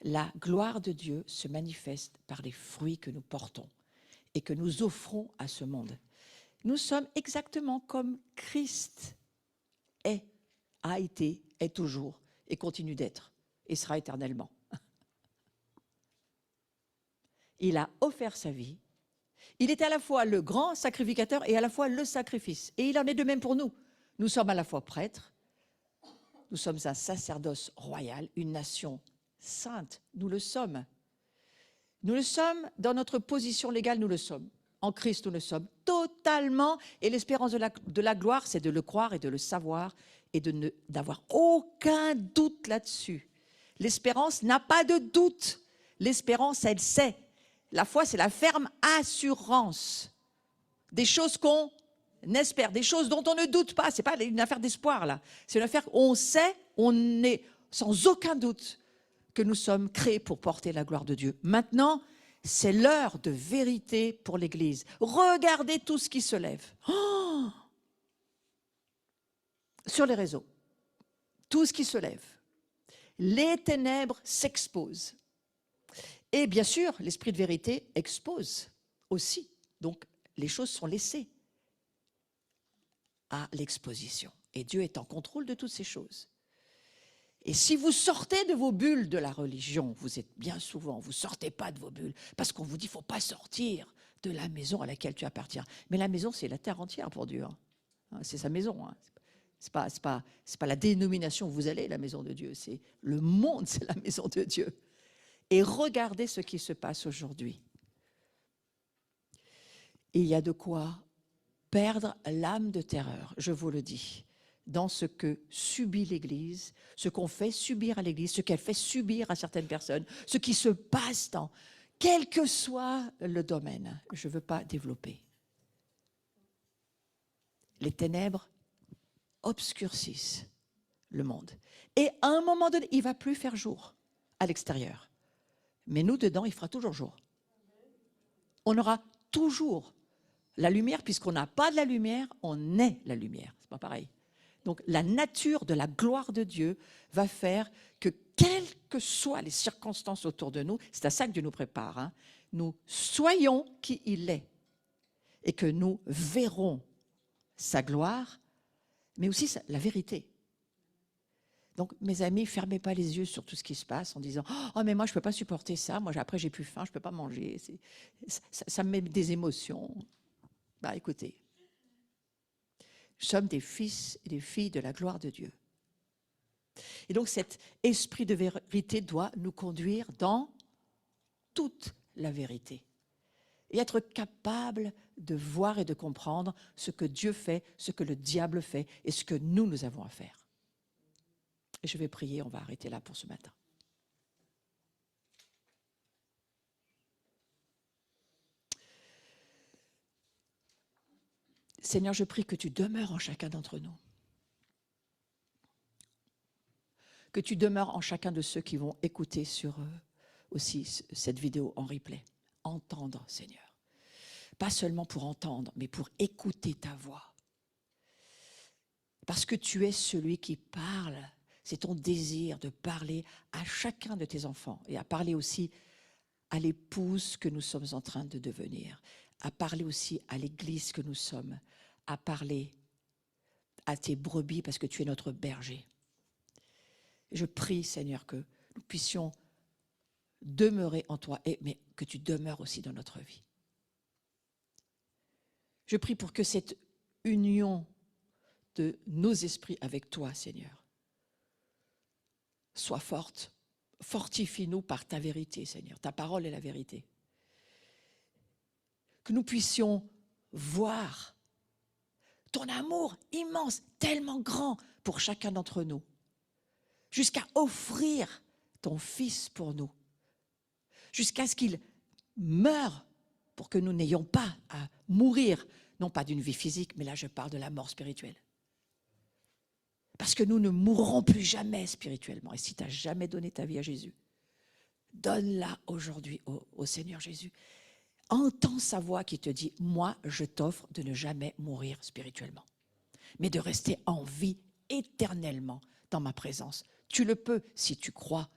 La gloire de Dieu se manifeste par les fruits que nous portons et que nous offrons à ce monde. Nous sommes exactement comme Christ est, a été, est toujours et continue d'être et sera éternellement. Il a offert sa vie. Il est à la fois le grand sacrificateur et à la fois le sacrifice. Et il en est de même pour nous. Nous sommes à la fois prêtres, nous sommes un sacerdoce royal, une nation sainte. Nous le sommes. Nous le sommes dans notre position légale, nous le sommes. En Christ, nous le sommes totalement. Et l'espérance de la gloire, c'est de le croire et de le savoir et d'avoir aucun doute là-dessus. L'espérance n'a pas de doute. L'espérance, elle sait. La foi, c'est la ferme assurance des choses qu'on espère, des choses dont on ne doute pas. Ce n'est pas une affaire d'espoir, là. C'est une affaire où on sait, on est sans aucun doute que nous sommes créés pour porter la gloire de Dieu. Maintenant, c'est l'heure de vérité pour l'Église. Regardez tout ce qui se lève. Oh, sur les réseaux, tout ce qui se lève. Les ténèbres s'exposent. Et bien sûr, l'esprit de vérité expose aussi. Donc, les choses sont laissées à l'exposition. Et Dieu est en contrôle de toutes ces choses. Et si vous sortez de vos bulles de la religion, vous êtes bien souvent, vous ne sortez pas de vos bulles, parce qu'on vous dit qu'il ne faut pas sortir de la maison à laquelle tu appartiens. Mais la maison, c'est la terre entière pour Dieu. C'est sa maison. Ce n'est pas la dénomination où vous allez, la maison de Dieu. C'est le monde, c'est la maison de Dieu. Et regardez ce qui se passe aujourd'hui. Il y a de quoi perdre l'âme de terreur, je vous le dis, dans ce que subit l'Église, ce qu'on fait subir à l'Église, ce qu'elle fait subir à certaines personnes, ce qui se passe dans, quel que soit le domaine. Je ne veux pas développer. Les ténèbres obscurcissent le monde. Et à un moment donné, il ne va plus faire jour à l'extérieur. Mais nous, dedans, il fera toujours jour. On aura toujours la lumière, puisqu'on n'a pas de la lumière, on est la lumière. C'est pas pareil. Donc la nature de la gloire de Dieu va faire que, quelles que soient les circonstances autour de nous, c'est à ça que Dieu nous prépare, hein, nous soyons qui il est et que nous verrons sa gloire, mais aussi la vérité. Donc, mes amis, fermez pas les yeux sur tout ce qui se passe en disant « Oh, mais moi, je ne peux pas supporter ça. Moi, après, j'ai plus faim, je ne peux pas manger. Ça me met des émotions. » Bah, écoutez, nous sommes des fils et des filles de la gloire de Dieu. Et donc, cet esprit de vérité doit nous conduire dans toute la vérité. Et être capable de voir et de comprendre ce que Dieu fait, ce que le diable fait et ce que nous avons à faire. Et je vais prier, on va arrêter là pour ce matin. Seigneur, je prie que tu demeures en chacun d'entre nous. Que tu demeures en chacun de ceux qui vont écouter sur aussi cette vidéo en replay. Entendre, Seigneur. Pas seulement pour entendre, mais pour écouter ta voix. Parce que tu es celui qui parle. C'est ton désir de parler à chacun de tes enfants et à parler aussi à l'épouse que nous sommes en train de devenir, à parler aussi à l'église que nous sommes, à parler à tes brebis parce que tu es notre berger. Je prie, Seigneur, que nous puissions demeurer en toi, mais que tu demeures aussi dans notre vie. Je prie pour que cette union de nos esprits avec toi, Seigneur, soit forte. Fortifie-nous par ta vérité, Seigneur. Ta parole est la vérité. Que nous puissions voir ton amour immense, tellement grand pour chacun d'entre nous, jusqu'à offrir ton Fils pour nous, jusqu'à ce qu'il meure pour que nous n'ayons pas à mourir, non pas d'une vie physique, mais là je parle de la mort spirituelle. Parce que nous ne mourrons plus jamais spirituellement. Et si tu n'as jamais donné ta vie à Jésus, donne-la aujourd'hui au Seigneur Jésus. Entends sa voix qui te dit « Moi, je t'offre de ne jamais mourir spirituellement, mais de rester en vie éternellement dans ma présence. Tu le peux si tu crois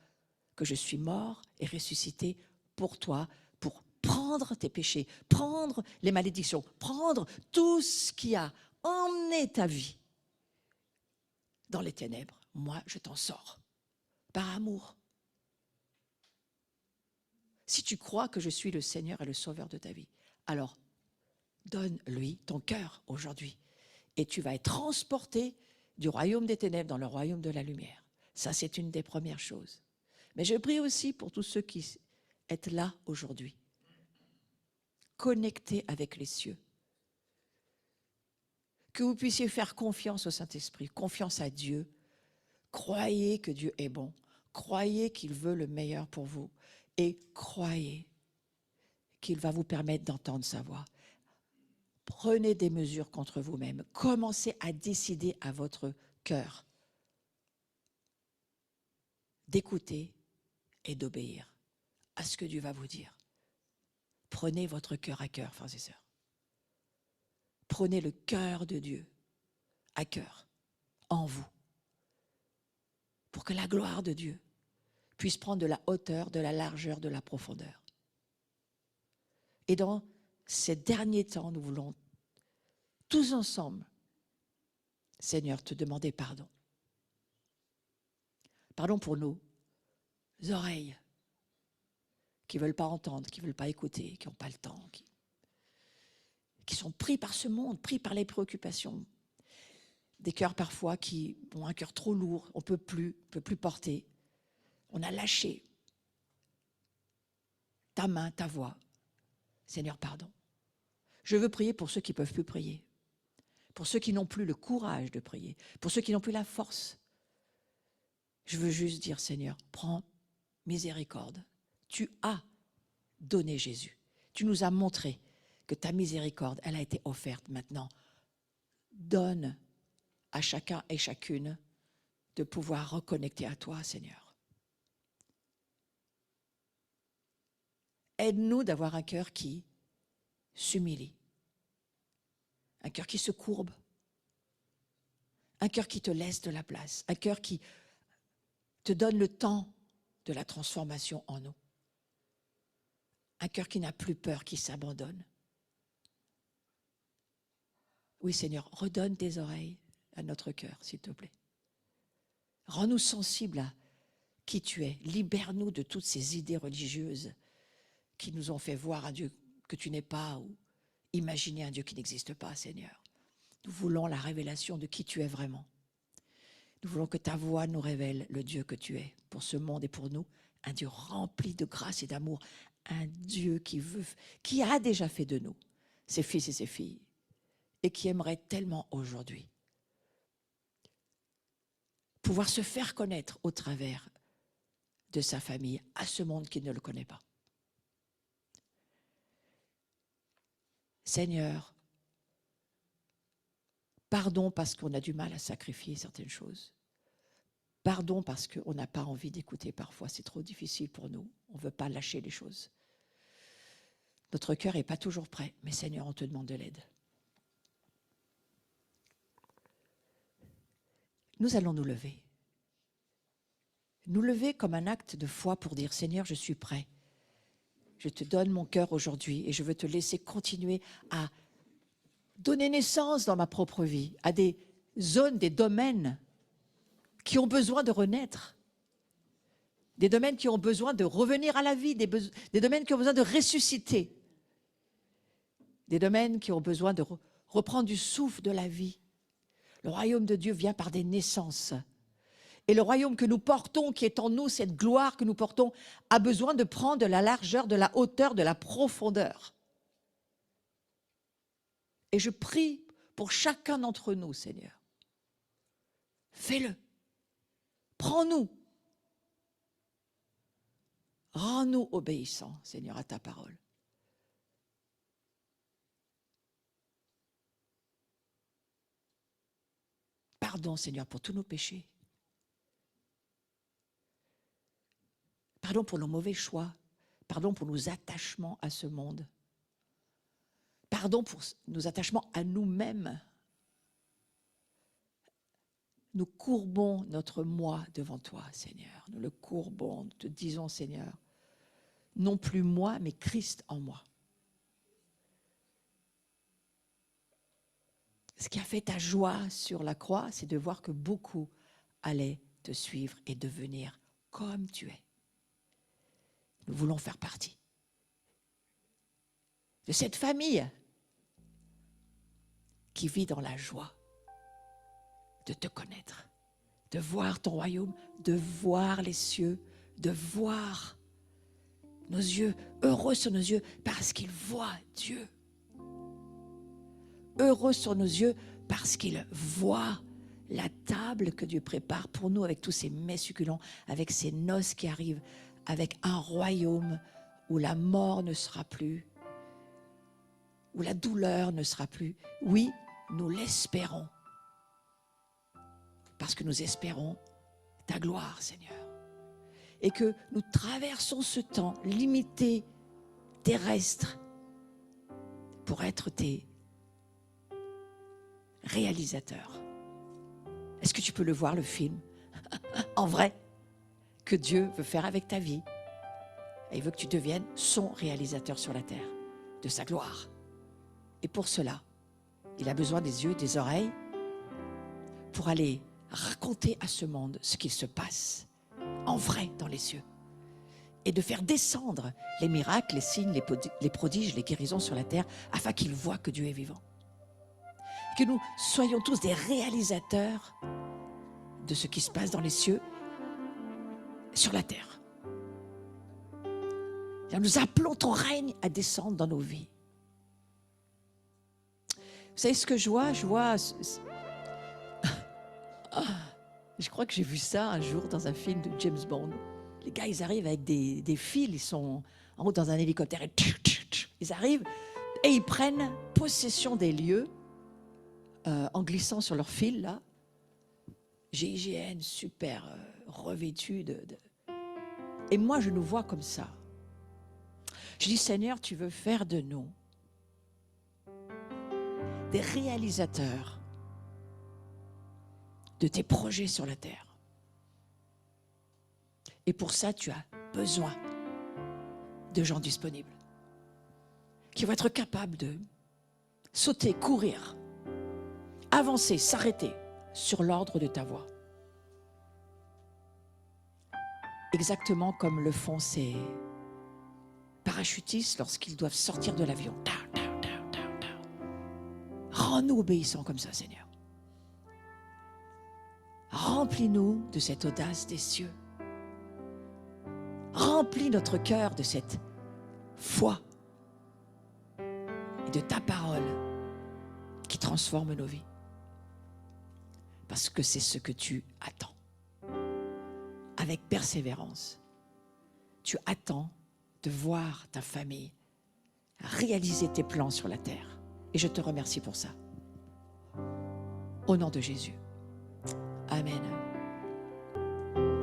que je suis mort et ressuscité pour toi, pour prendre tes péchés, prendre les malédictions, prendre tout ce qui a emmené ta vie dans les ténèbres. Moi, je t'en sors par amour. Si tu crois que je suis le Seigneur et le Sauveur de ta vie, alors donne-lui ton cœur aujourd'hui et tu vas être transporté du royaume des ténèbres dans le royaume de la lumière. Ça, c'est une des premières choses. Mais je prie aussi pour tous ceux qui sont là aujourd'hui, connectés avec les cieux. Que vous puissiez faire confiance au Saint-Esprit, confiance à Dieu. Croyez que Dieu est bon. Croyez qu'il veut le meilleur pour vous. Et croyez qu'il va vous permettre d'entendre sa voix. Prenez des mesures contre vous-même. Commencez à décider à votre cœur d'écouter et d'obéir à ce que Dieu va vous dire. Prenez votre cœur à cœur, frères et sœurs. Prenez le cœur de Dieu à cœur, en vous, pour que la gloire de Dieu puisse prendre de la hauteur, de la largeur, de la profondeur. Et dans ces derniers temps, nous voulons tous ensemble, Seigneur, te demander pardon. Pardon pour nos oreilles qui ne veulent pas entendre, qui ne veulent pas écouter, qui n'ont pas le temps, qui sont pris par ce monde, pris par les préoccupations. Des cœurs parfois qui ont un cœur trop lourd, on ne peut plus porter. On a lâché ta main, ta voix. Seigneur, pardon. Je veux prier pour ceux qui ne peuvent plus prier, pour ceux qui n'ont plus le courage de prier, pour ceux qui n'ont plus la force. Je veux juste dire, Seigneur, prends miséricorde. Tu as donné Jésus. Tu nous as montré que ta miséricorde, elle a été offerte maintenant. Donne à chacun et chacune de pouvoir reconnecter à toi, Seigneur. Aide-nous d'avoir un cœur qui s'humilie, un cœur qui se courbe, un cœur qui te laisse de la place, un cœur qui te donne le temps de la transformation en nous, un cœur qui n'a plus peur, qui s'abandonne. Oui, Seigneur, redonne tes oreilles à notre cœur, s'il te plaît. Rends-nous sensibles à qui tu es. Libère-nous de toutes ces idées religieuses qui nous ont fait voir un Dieu que tu n'es pas ou imaginer un Dieu qui n'existe pas, Seigneur. Nous voulons la révélation de qui tu es vraiment. Nous voulons que ta voix nous révèle le Dieu que tu es pour ce monde et pour nous, un Dieu rempli de grâce et d'amour, un Dieu qui a déjà fait de nous ses fils et ses filles et qui aimerait tellement aujourd'hui pouvoir se faire connaître au travers de sa famille à ce monde qui ne le connaît pas. Seigneur, pardon parce qu'on a du mal à sacrifier certaines choses. Pardon parce qu'on n'a pas envie d'écouter parfois, c'est trop difficile pour nous. On ne veut pas lâcher les choses. Notre cœur n'est pas toujours prêt, mais Seigneur, on te demande de l'aide. Nous allons nous lever. Nous lever comme un acte de foi pour dire, Seigneur, je suis prêt. Je te donne mon cœur aujourd'hui et je veux te laisser continuer à donner naissance dans ma propre vie à des zones, des domaines qui ont besoin de renaître, des domaines qui ont besoin de revenir à la vie, des domaines qui ont besoin de ressusciter, des domaines qui ont besoin de reprendre du souffle de la vie. Le royaume de Dieu vient par des naissances. Et le royaume que nous portons, qui est en nous, cette gloire que nous portons, a besoin de prendre de la largeur, de la hauteur, de la profondeur. Et je prie pour chacun d'entre nous, Seigneur. Fais-le. Prends-nous. Rends-nous obéissants, Seigneur, à ta parole. Pardon, Seigneur, pour tous nos péchés. Pardon pour nos mauvais choix. Pardon pour nos attachements à ce monde. Pardon pour nos attachements à nous-mêmes. Nous courbons notre moi devant toi, Seigneur. Nous le courbons, nous te disons, Seigneur, non plus moi, mais Christ en moi. Ce qui a fait ta joie sur la croix, c'est de voir que beaucoup allaient te suivre et devenir comme tu es. Nous voulons faire partie de cette famille qui vit dans la joie de te connaître, de voir ton royaume, de voir les cieux, de voir nos yeux, heureux sur nos yeux parce qu'ils voient Dieu. Heureux sur nos yeux parce qu'ils voient la table que Dieu prépare pour nous avec tous ces mets succulents, avec ces noces qui arrivent, avec un royaume où la mort ne sera plus, où la douleur ne sera plus. Oui, nous l'espérons. Parce que nous espérons ta gloire, Seigneur. Et que nous traversons ce temps limité, terrestre, pour être tes réalisateurs. Est-ce que tu peux le voir, le film, en vrai, que Dieu veut faire avec ta vie? Et il veut que tu deviennes son réalisateur sur la terre, de sa gloire. Et pour cela, il a besoin des yeux et des oreilles pour aller raconter à ce monde ce qu'il se passe en vrai dans les cieux et de faire descendre les miracles, les signes, les prodiges, les guérisons sur la terre afin qu'ils voient que Dieu est vivant. Que nous soyons tous des réalisateurs de ce qui se passe dans les cieux, sur la terre. Et nous appelons ton règne à descendre dans nos vies. Vous savez ce que je vois? Je crois que j'ai vu ça un jour dans un film de James Bond. Les gars, ils arrivent avec des fils, ils sont en haut dans un hélicoptère et ils arrivent et ils prennent possession des lieux en glissant sur leurs fils là. GIGN, super revêtu Et moi, je nous vois comme ça. Je dis, Seigneur, tu veux faire de nous des réalisateurs de tes projets sur la terre. Et pour ça, tu as besoin de gens disponibles qui vont être capables de sauter, courir, avancer, s'arrêter sur l'ordre de ta voix. Exactement comme le font ces parachutistes lorsqu'ils doivent sortir de l'avion. Rends-nous obéissants comme ça, Seigneur. Remplis-nous de cette audace des cieux. Remplis notre cœur de cette foi et de ta parole qui transforme nos vies. Parce que c'est ce que tu attends. Avec persévérance, tu attends de voir ta famille réaliser tes plans sur la terre. Et je te remercie pour ça. Au nom de Jésus. Amen.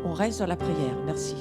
On reste dans la prière. Merci.